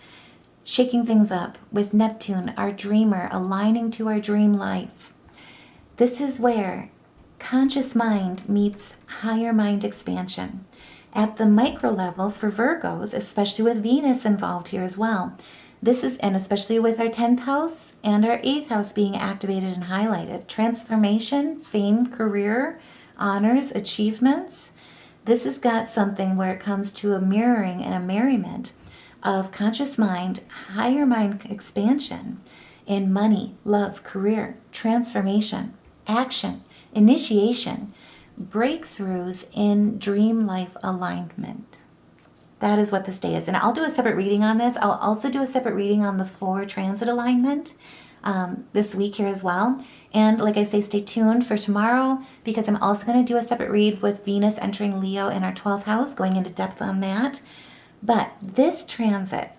shaking things up with Neptune, our dreamer, aligning to our dream life, this is where conscious mind meets higher mind expansion. At the micro level for Virgos, especially with Venus involved here as well, and especially with our 10th house and our 8th house being activated and highlighted, transformation, fame, career, honors, achievements. This has got something where it comes to a mirroring and a merriment of conscious mind, higher mind expansion in money, love, career, transformation, action, initiation, breakthroughs in dream life alignment. That is what this day is. And I'll do a separate reading on this. I'll also do a separate reading on the 4 transit alignment this week here as well. And like I say, stay tuned for tomorrow, because I'm also going to do a separate read with Venus entering Leo in our 12th house, going into depth on that. But this transit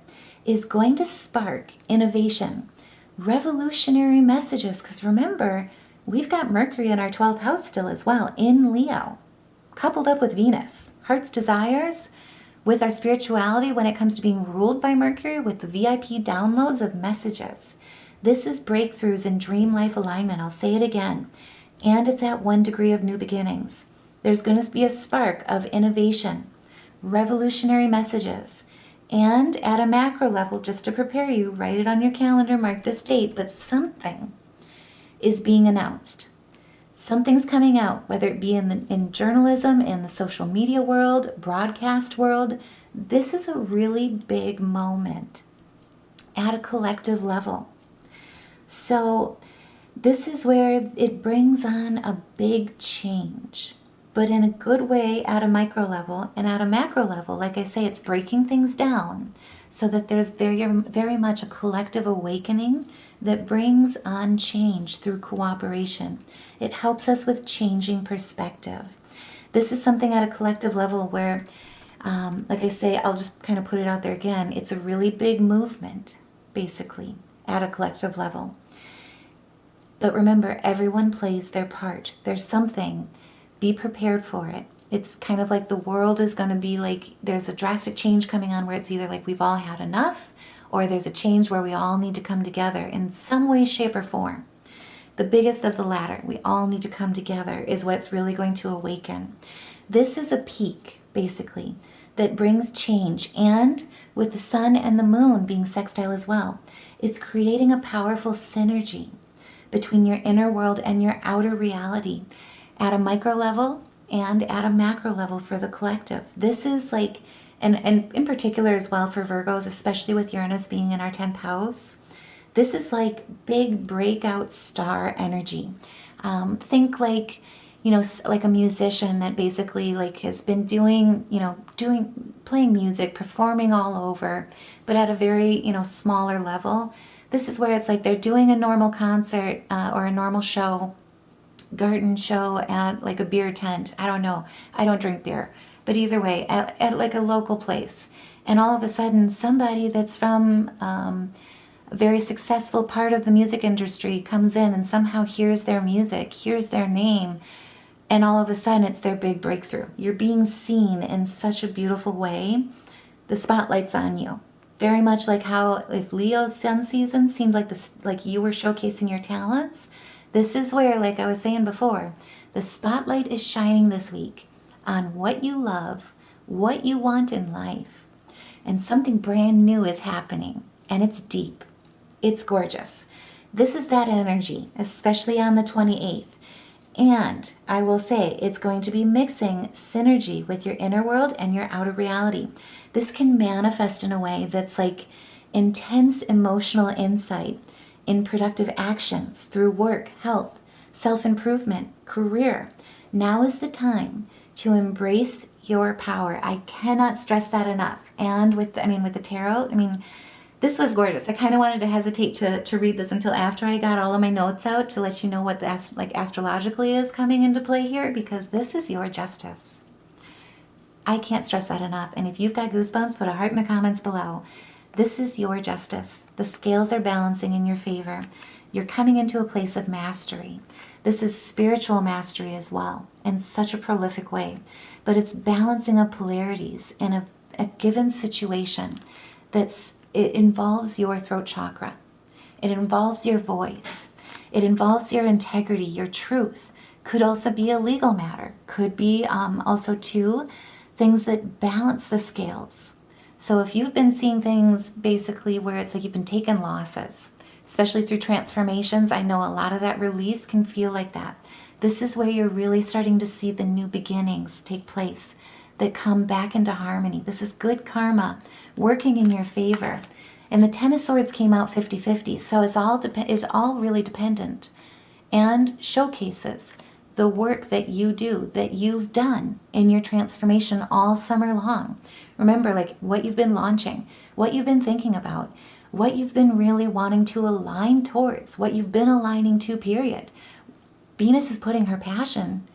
is going to spark innovation, revolutionary messages, because remember, we've got Mercury in our 12th house still as well, in Leo, coupled up with Venus. Heart's desires, with our spirituality when it comes to being ruled by Mercury, with the VIP downloads of messages. This is breakthroughs in dream life alignment. I'll say it again. And it's at 1 degree of new beginnings. There's going to be a spark of innovation, revolutionary messages, and at a macro level, just to prepare you, write it on your calendar, mark this date, but something is being announced. Something's coming out, whether it be in journalism, in the social media world, broadcast world. This is a really big moment at a collective level. So this is where it brings on a big change, but in a good way at a micro level, and at a macro level, like I say, it's breaking things down so that there's very, very much a collective awakening that brings on change through cooperation. It helps us with changing perspective. This is something at a collective level where, like I say, I'll just kind of put it out there again, it's a really big movement, basically, at a collective level. But remember, everyone plays their part. There's something. Be prepared for it. It's kind of like the world is going to be like, there's a drastic change coming on where it's either like we've all had enough, or there's a change where we all need to come together in some way, shape, or form. The biggest of the latter, we all need to come together, is what's really going to awaken. This is a peak, basically, that brings change. And with the sun and the moon being sextile as well, it's creating a powerful synergy between your inner world and your outer reality at a micro level and at a macro level for the collective. This is like, and in particular as well for Virgos, especially with Uranus being in our 10th house, this is like big breakout star energy. Think like, like a musician that basically like has been playing music, performing all over, but at a very, smaller level. This is where it's like they're doing a normal concert or a normal show, garden show at like a beer tent. I don't know. I don't drink beer. But either way, at like a local place. And all of a sudden, somebody that's from a very successful part of the music industry comes in and somehow hears their music, hears their name, and all of a sudden it's their big breakthrough. You're being seen in such a beautiful way. The spotlight's on you. Very much like how if Leo's sun season seemed like you were showcasing your talents, this is where, like I was saying before, the spotlight is shining this week on what you love, what you want in life. And something brand new is happening, and it's deep. It's gorgeous. This is that energy, especially on the 28th. And I will say it's going to be mixing synergy with your inner world and your outer reality. This can manifest in a way that's like intense emotional insight in productive actions through work, health, self-improvement, career. Now is the time to embrace your power. I cannot stress that enough. And with the tarot, this was gorgeous. I kind of wanted to hesitate to read this until after I got all of my notes out to let you know what astrologically is coming into play here, because this is your justice. I can't stress that enough. And if you've got goosebumps, put a heart in the comments below. This is your justice. The scales are balancing in your favor. You're coming into a place of mastery. This is spiritual mastery as well, in such a prolific way. But it's balancing of polarities in a given situation it involves your throat chakra. It involves your voice. It involves your integrity, your truth. Could also be a legal matter. Could be also too things that balance the scales. So if you've been seeing things basically where it's like you've been taking losses, especially through transformations, I know a lot of that release can feel like that. This is where you're really starting to see the new beginnings take place that come back into harmony. This is good karma working in your favor. And the Ten of Swords came out 50-50, so it's all really dependent, and showcases the work that you do, that you've done in your transformation all summer long. Remember, like what you've been launching, what you've been thinking about, what you've been really wanting to align towards, what you've been aligning to, period. Venus is putting her passion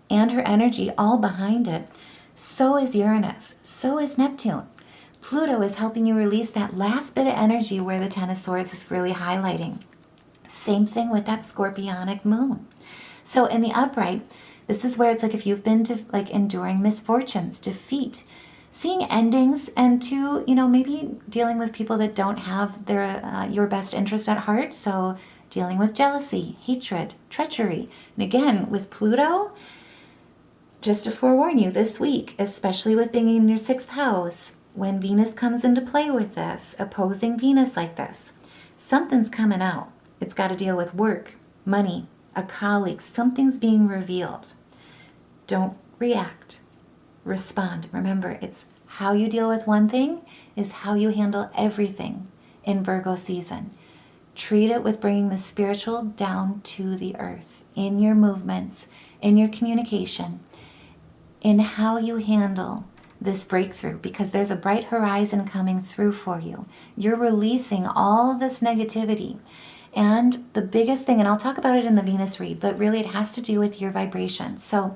and her energy all behind it. So is Uranus. So is Neptune. Pluto is helping you release that last bit of energy where the Ten of Swords is really highlighting. Same thing with that Scorpionic moon. So in the upright, this is where it's like if you've been to like enduring misfortunes, defeat, seeing endings, and to, maybe dealing with people that don't have your best interest at heart. So dealing with jealousy, hatred, treachery. And again, with Pluto, just to forewarn you this week, especially with being in your 6th house, when Venus comes into play with this, opposing Venus like this, something's coming out. It's got to deal with work, money, a colleague, something's being revealed. Don't react. Respond. Remember, it's how you deal with one thing is how you handle everything in Virgo season. Treat it with bringing the spiritual down to the earth in your movements, in your communication, in how you handle this breakthrough, because there's a bright horizon coming through for you. You're releasing all this negativity. And the biggest thing, and I'll talk about it in the Venus read, but really it has to do with your vibration. So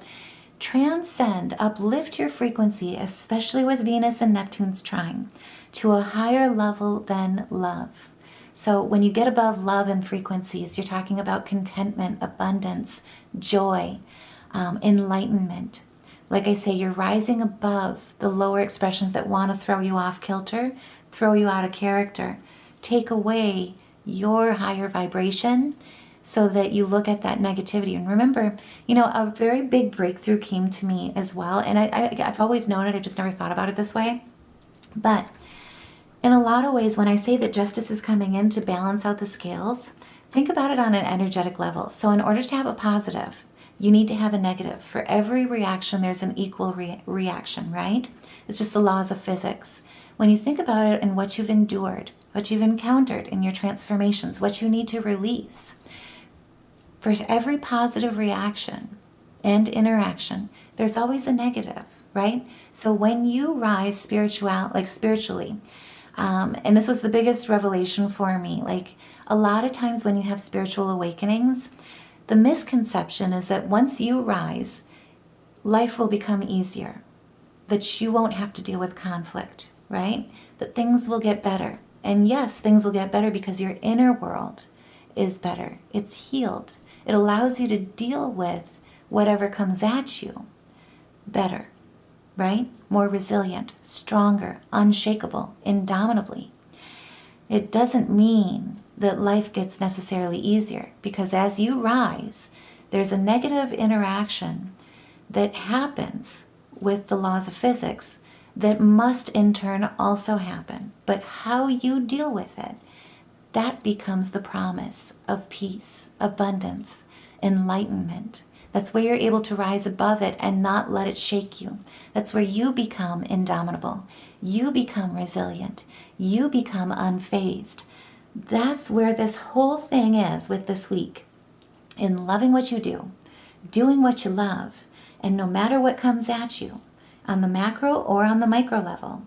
transcend, uplift your frequency, especially with Venus and Neptune's trine, to a higher level than love. So when you get above love and frequencies, you're talking about contentment, abundance, joy, enlightenment. Like I say, you're rising above the lower expressions that want to throw you off kilter, throw you out of character, take away your higher vibration so that you look at that negativity. And remember, a very big breakthrough came to me as well. And I've always known it. I've just never thought about it this way. But in a lot of ways, when I say that justice is coming in to balance out the scales, think about it on an energetic level. So in order to have a positive, you need to have a negative. For every reaction, there's an equal reaction, right? It's just the laws of physics. When you think about it and what you've endured, what you've encountered in your transformations, what you need to release, for every positive reaction and interaction, there's always a negative, right? So when you rise spiritually, and this was the biggest revelation for me, like a lot of times when you have spiritual awakenings, the misconception is that once you rise, life will become easier, that you won't have to deal with conflict, right? That things will get better. And yes, things will get better because your inner world is better. It's healed. It allows you to deal with whatever comes at you better, right? More resilient, stronger, unshakable, indomitably. It doesn't mean that life gets necessarily easier, because as you rise, there's a negative interaction that happens with the laws of physics that must in turn also happen. But how you deal with it, that becomes the promise of peace, abundance, enlightenment. That's where you're able to rise above it and not let it shake you. That's where you become indomitable. You become resilient. You become unfazed. That's where this whole thing is with this week. In loving what you do, doing what you love, and no matter what comes at you, on the macro or on the micro level,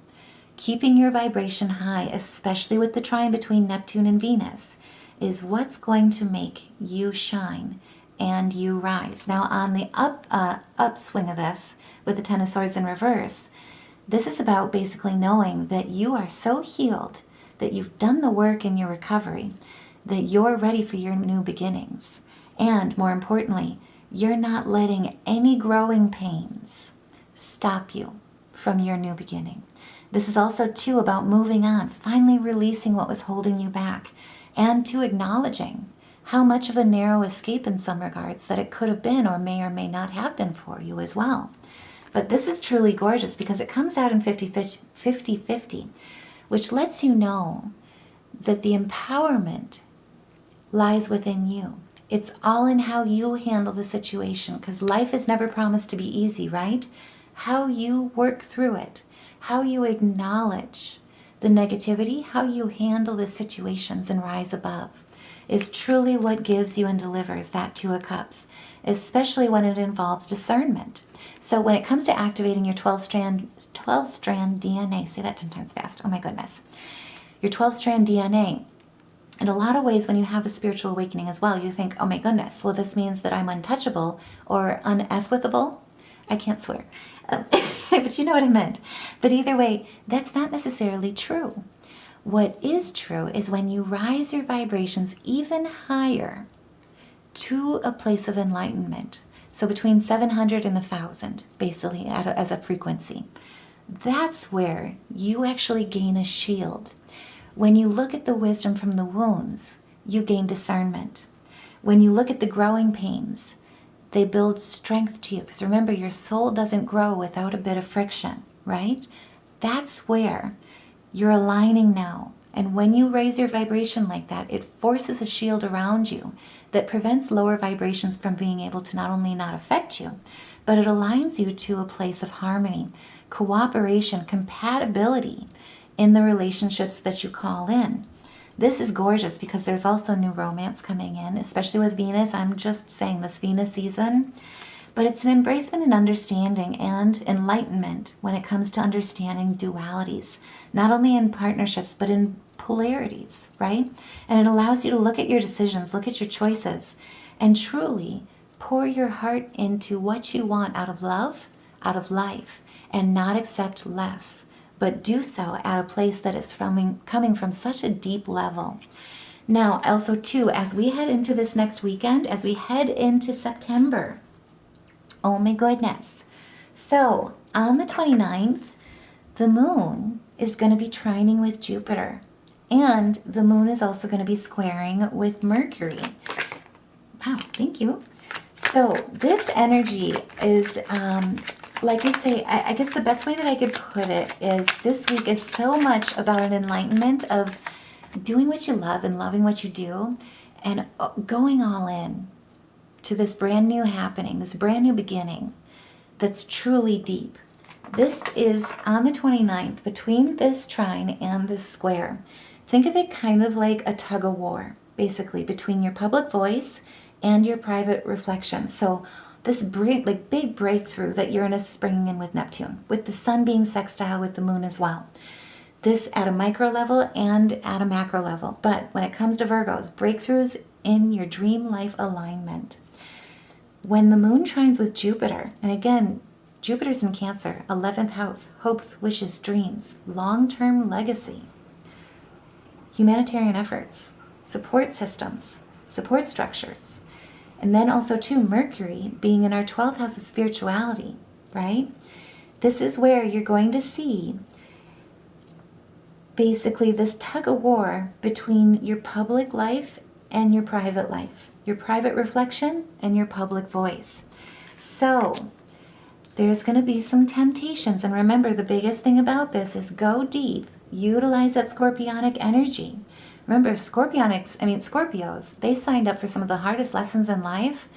keeping your vibration high, especially with the trine between Neptune and Venus, is what's going to make you shine and you rise. Now on the upswing of this, with the Ten of Swords in reverse, this is about basically knowing that you are so healed, that you've done the work in your recovery, that you're ready for your new beginnings. And more importantly, you're not letting any growing pains stop you from your new beginning. This is also too about moving on, finally releasing what was holding you back, and to acknowledging how much of a narrow escape in some regards that it could have been or may not have been for you as well. But this is truly gorgeous because it comes out in 50-50, which lets you know that the empowerment lies within you. It's all in how you handle the situation, because life is never promised to be easy, right? How you work through it, how you acknowledge the negativity, how you handle the situations and rise above is truly what gives you and delivers that Two of Cups, especially when it involves discernment. So when it comes to activating your 12-strand DNA, say that 10 times fast, oh my goodness, your 12-strand DNA, in a lot of ways when you have a spiritual awakening as well, you think, oh my goodness, well this means that I'm untouchable or un-F-withable. I can't swear, but you know what I meant. But either way, that's not necessarily true. What is true is when you rise your vibrations even higher to a place of enlightenment. So between 700 and 1,000, basically, as a frequency. That's where you actually gain a shield. When you look at the wisdom from the wounds, you gain discernment. When you look at the growing pains, they build strength to you. Because remember, your soul doesn't grow without a bit of friction, right? That's where you're aligning now. And when you raise your vibration like that, it forces a shield around you that prevents lower vibrations from being able to not only not affect you, but it aligns you to a place of harmony, cooperation, compatibility in the relationships that you call in. This is gorgeous because there's also new romance coming in, especially with Venus. I'm just saying this Venus season, but it's an embracement and understanding and enlightenment when it comes to understanding dualities, not only in partnerships, but in polarities, right? And it allows you to look at your decisions, look at your choices, and truly pour your heart into what you want out of love, out of life, and not accept less, but do so at a place that is coming from such a deep level. Now, also too, as we head into this next weekend, as we head into September, oh my goodness. So on the 29th, the moon is going to be trining with Jupiter. And the moon is also going to be squaring with Mercury. Wow, thank you. So this energy is, like I say, I guess the best way that I could put it is this week is so much about an enlightenment of doing what you love and loving what you do and going all in to this brand new happening, this brand new beginning that's truly deep. This is on the 29th, between this trine and this square. Think of it kind of like a tug of war, basically, between your public voice and your private reflection. So this big breakthrough that Uranus is bringing in with Neptune, with the sun being sextile with the moon as well. This at a micro level and at a macro level. But when it comes to Virgos, breakthroughs in your dream life alignment. When the moon trines with Jupiter, and again, Jupiter's in Cancer, 11th house, hopes, wishes, dreams, long-term legacy, humanitarian efforts, support systems, support structures. And then also too, Mercury being in our 12th house of spirituality, right? This is where you're going to see basically this tug of war between your public life and your private life, your private reflection and your public voice. So there's going to be some temptations. And remember, the biggest thing about this is go deep, utilize that scorpionic energy. Remember, Scorpios, they signed up for some of the hardest lessons in life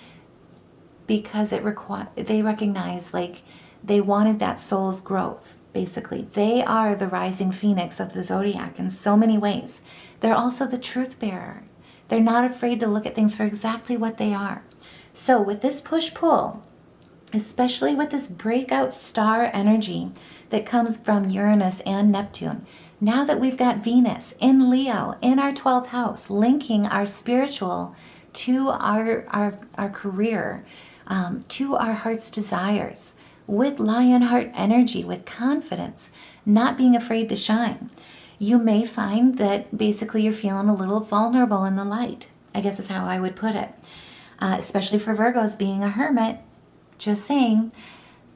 because they recognize, like, they wanted that soul's growth, basically. They are the rising phoenix of the zodiac in so many ways. They're also the truth bearer. They're not afraid to look at things for exactly what they are. So with this push-pull, especially with this breakout star energy that comes from Uranus and Neptune, now that we've got Venus in Leo in our 12th house, linking our spiritual to our career, to our heart's desires, with Lionheart energy, with confidence, not being afraid to shine, you may find that basically you're feeling a little vulnerable in the light, I guess is how I would put it. Especially for Virgos being a hermit, just saying,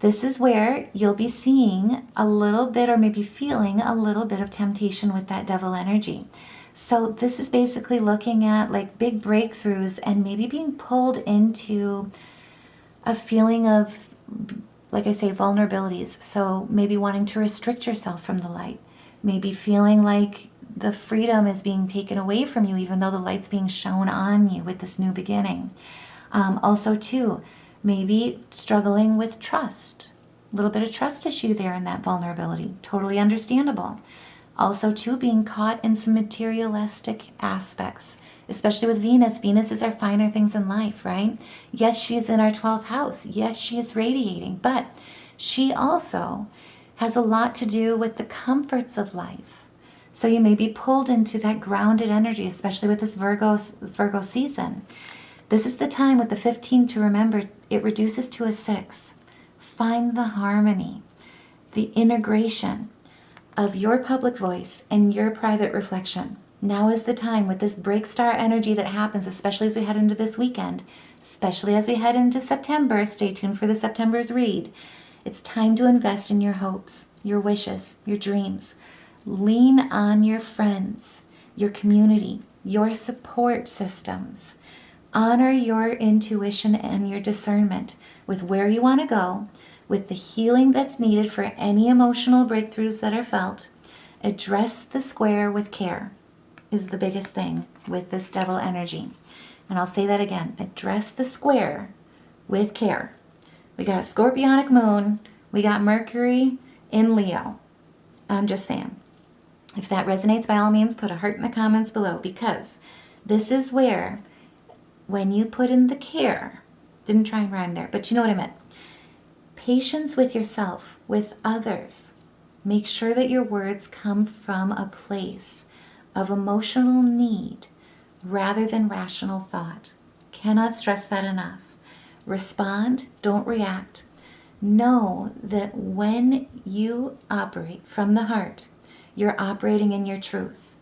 this is where you'll be seeing a little bit, or maybe feeling a little bit of temptation with that devil energy. So this is basically looking at like big breakthroughs and maybe being pulled into a feeling of, like I say, vulnerabilities. So maybe wanting to restrict yourself from the light, maybe feeling like the freedom is being taken away from you, even though the light's being shown on you with this new beginning. Also too, maybe struggling with trust, a little bit of trust issue there in that vulnerability, totally understandable. Also too, being caught in some materialistic aspects, especially with Venus. Venus is our finer things in life, right? Yes, she is in our 12th house. Yes, she is radiating, but she also has a lot to do with the comforts of life. So you may be pulled into that grounded energy, especially with this Virgo season. This is the time with the 15 to remember it reduces to a 6. Find the harmony, the integration of your public voice and your private reflection. Now is the time with this break star energy that happens, especially as we head into this weekend, especially as we head into September. Stay tuned for the September's read. It's time to invest in your hopes, your wishes, your dreams. Lean on your friends, your community, your support systems. Honor your intuition and your discernment with where you want to go, with the healing that's needed for any emotional breakthroughs that are felt. Address the square with care is the biggest thing with this devil energy. And I'll say that again. Address the square with care. We got a Scorpionic moon. We got Mercury in Leo. I'm just saying. If that resonates, by all means, put a heart in the comments below, because this is where, when you put in the care, didn't try and rhyme there, but you know what I meant. Patience with yourself, with others. Make sure that your words come from a place of emotional need rather than rational thought. Cannot stress that enough. Respond, don't react. Know that when you operate from the heart, you're operating in your truth.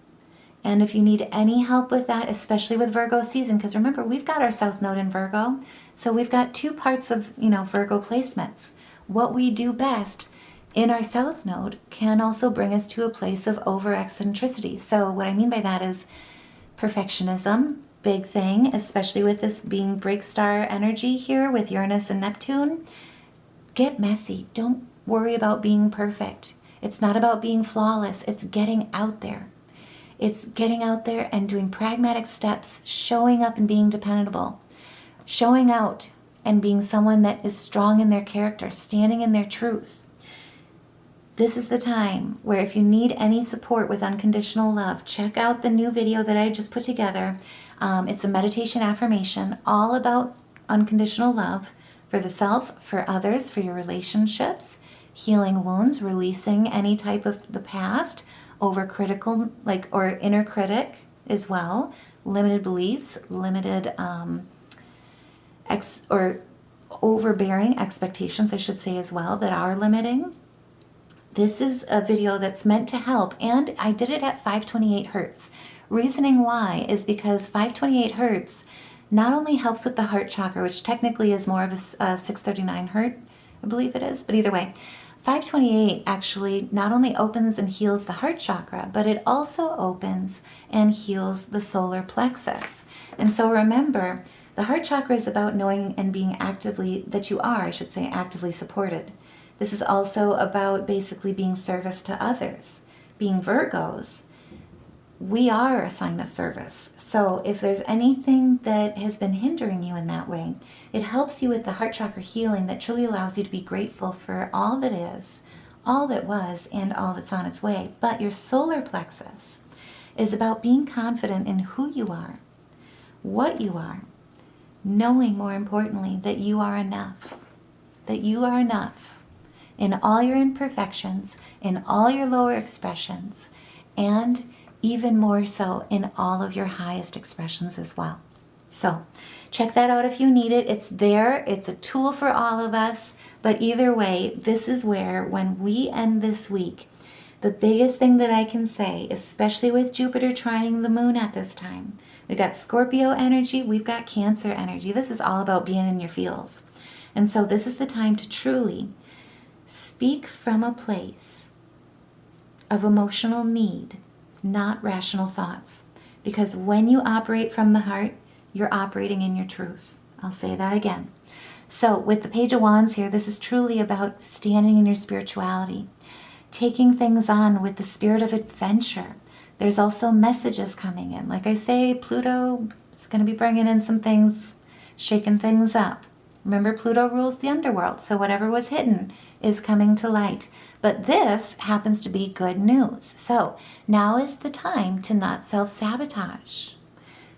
And if you need any help with that, especially with Virgo season, because remember, we've got our South Node in Virgo, so we've got two parts of, Virgo placements. What we do best in our South Node can also bring us to a place of over-eccentricity. So what I mean by that is perfectionism, big thing, especially with this being break star energy here with Uranus and Neptune. Get messy. Don't worry about being perfect. It's not about being flawless. It's getting out there. It's getting out there and doing pragmatic steps, showing up and being dependable, showing out and being someone that is strong in their character, standing in their truth. This is the time where if you need any support with unconditional love, check out the new video that I just put together. It's a meditation affirmation all about unconditional love for the self, for others, for your relationships, healing wounds, releasing any type of the past, overcritical, or inner critic as well, limited beliefs, limited overbearing expectations, I should say, as well, that are limiting. This is a video that's meant to help, and I did it at 528 hertz. Reasoning why is because 528 hertz not only helps with the heart chakra, which technically is more of a 639 hertz, I believe it is, but either way, 528 actually not only opens and heals the heart chakra, but it also opens and heals the solar plexus. And so remember, the heart chakra is about knowing and being actively supported. This is also about basically being service to others. Being Virgos, we are a sign of service. So if there's anything that has been hindering you in that way, it helps you with the heart chakra healing that truly allows you to be grateful for all that is, all that was, and all that's on its way. But your solar plexus is about being confident in who you are, what you are, knowing more importantly that you are enough, in all your imperfections, in all your lower expressions, and even more so in all of your highest expressions as well. So check that out if you need it. It's there. It's a tool for all of us. But either way, this is where, when we end this week, the biggest thing that I can say, especially with Jupiter trining the moon at this time, we've got Scorpio energy, we've got Cancer energy. This is all about being in your feels. And so this is the time to truly speak from a place of emotional need, not rational thoughts. Because when you operate from the heart, you're operating in your truth. I'll say that again. So with the Page of Wands here, this is truly about standing in your spirituality, taking things on with the spirit of adventure. There's also messages coming in. Like I say, Pluto is going to be bringing in some things, shaking things up. Remember, Pluto rules the underworld, so whatever was hidden is coming to light. But this happens to be good news. So now is the time to not self-sabotage.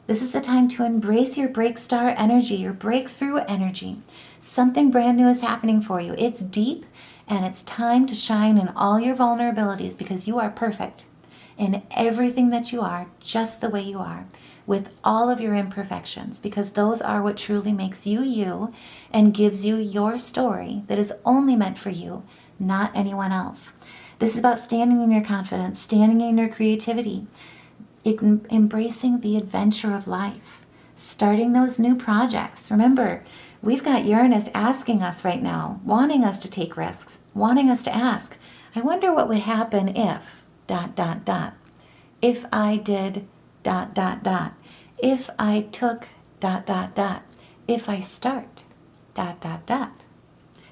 This is the time to embrace your break star energy, your breakthrough energy. Something brand new is happening for you. It's deep, and it's time to shine in all your vulnerabilities, because you are perfect in everything that you are, just the way you are, with all of your imperfections, because those are what truly makes you you and gives you your story that is only meant for you, not anyone else. This is about standing in your confidence, standing in your creativity, embracing the adventure of life, starting those new projects. Remember, we've got Uranus asking us right now, wanting us to take risks, wanting us to ask, I wonder what would happen if ... If I did ... If I took ... If I start ...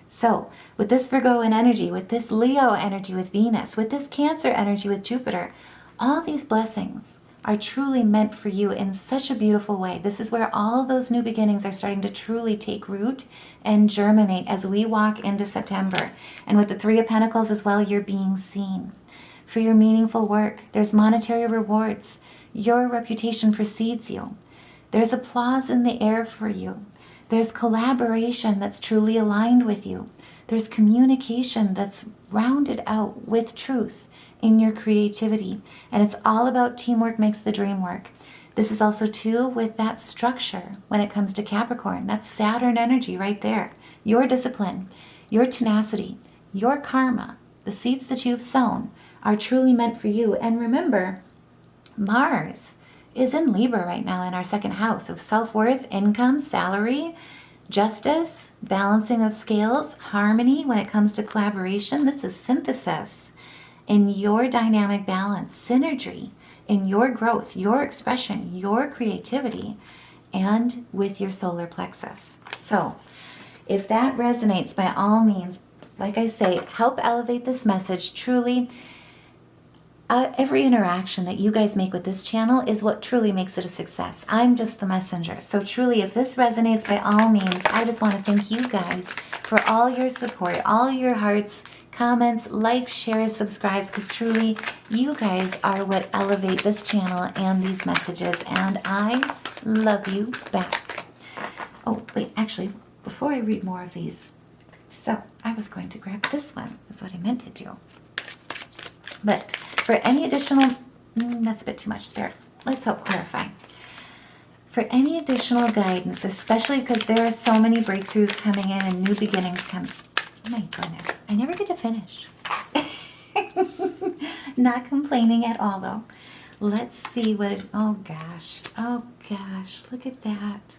So with this Virgoan energy, with this Leo energy with Venus, with this Cancer energy with Jupiter, all these blessings are truly meant for you in such a beautiful way. This is where all those new beginnings are starting to truly take root and germinate as we walk into September. And with the Three of Pentacles as well, you're being seen for your meaningful work. There's monetary rewards. Your reputation precedes you. There's applause in the air for you. There's collaboration that's truly aligned with you. There's communication that's rounded out with truth in your creativity. And it's all about teamwork makes the dream work. This is also too with that structure when it comes to Capricorn. That's Saturn energy right there. Your discipline, your tenacity, your karma, the seeds that you've sown are truly meant for you. And remember, Mars is in Libra right now in our second house of self-worth, income, salary, justice, balancing of scales, harmony when it comes to collaboration. This is synthesis in your dynamic balance, synergy in your growth, your expression, your creativity, and with your solar plexus. So if that resonates, by all means, like I say, help elevate this message. Truly, every interaction that you guys make with this channel is what truly makes it a success. I'm just the messenger. So truly, if this resonates, by all means, I just want to thank you guys for all your support, all your hearts, comments, likes, shares, subscribes, because truly, you guys are what elevate this channel and these messages, and I love you back. Oh, wait, actually, before I read more of these, so I was going to grab this one, is what I meant to do. But for any additional, that's a bit too much, Spirit. Let's help clarify. For any additional guidance, especially because there are so many breakthroughs coming in and new beginnings coming. Oh my goodness, I never get to finish. Not complaining at all, though. Let's see what it, oh gosh, look at that.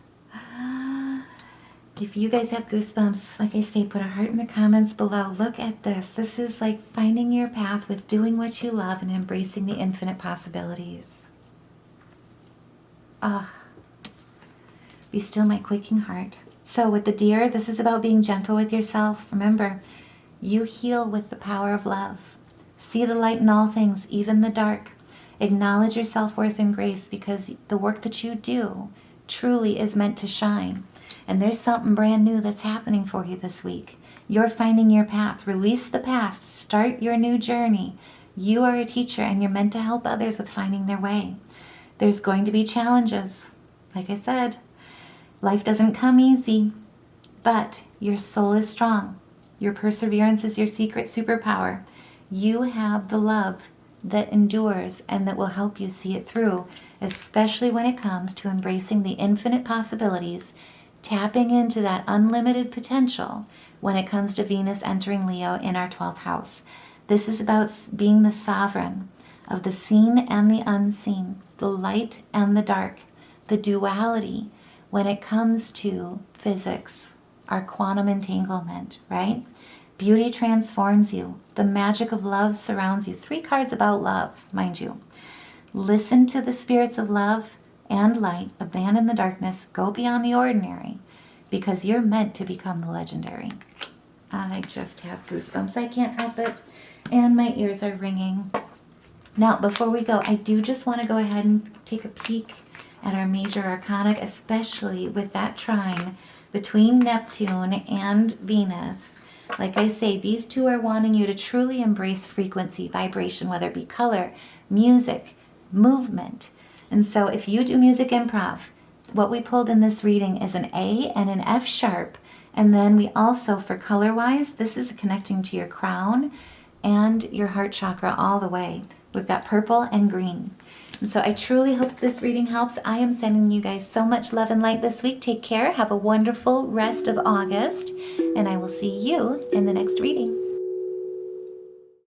If you guys have goosebumps, like I say, put a heart in the comments below. Look at this. This is like finding your path with doing what you love and embracing the infinite possibilities. Be still, my quaking heart. So with the deer, this is about being gentle with yourself. Remember, you heal with the power of love. See the light in all things, even the dark. Acknowledge your self-worth and grace, because the work that you do truly is meant to shine. And there's something brand new that's happening for you this week. You're finding your path. Release the past. Start your new journey. You are a teacher, and you're meant to help others with finding their way. There's going to be challenges. Like I said, life doesn't come easy, but your soul is strong. Your perseverance is your secret superpower. You have the love that endures and that will help you see it through, especially when it comes to embracing the infinite possibilities, tapping into that unlimited potential when it comes to Venus entering Leo in our 12th house. This is about being the sovereign of the seen and the unseen, the light and the dark, the duality when it comes to physics, our quantum entanglement, right? Beauty transforms you. The magic of love surrounds you. 3 cards about love, mind you. Listen to the spirits of love and light, abandon the darkness, go beyond the ordinary, because you're meant to become the legendary. I just have goosebumps. I can't help it. And my ears are ringing. Now, before we go, I do just want to go ahead and take a peek at our major arcana, especially with that trine between Neptune and Venus. Like I say, these two are wanting you to truly embrace frequency, vibration, whether it be color, music, movement. And so if you do music improv, what we pulled in this reading is an A and an F sharp. And then we also, for color-wise, this is connecting to your crown and your heart chakra all the way. We've got purple and green. And so I truly hope this reading helps. I am sending you guys so much love and light this week. Take care. Have a wonderful rest of August. And I will see you in the next reading.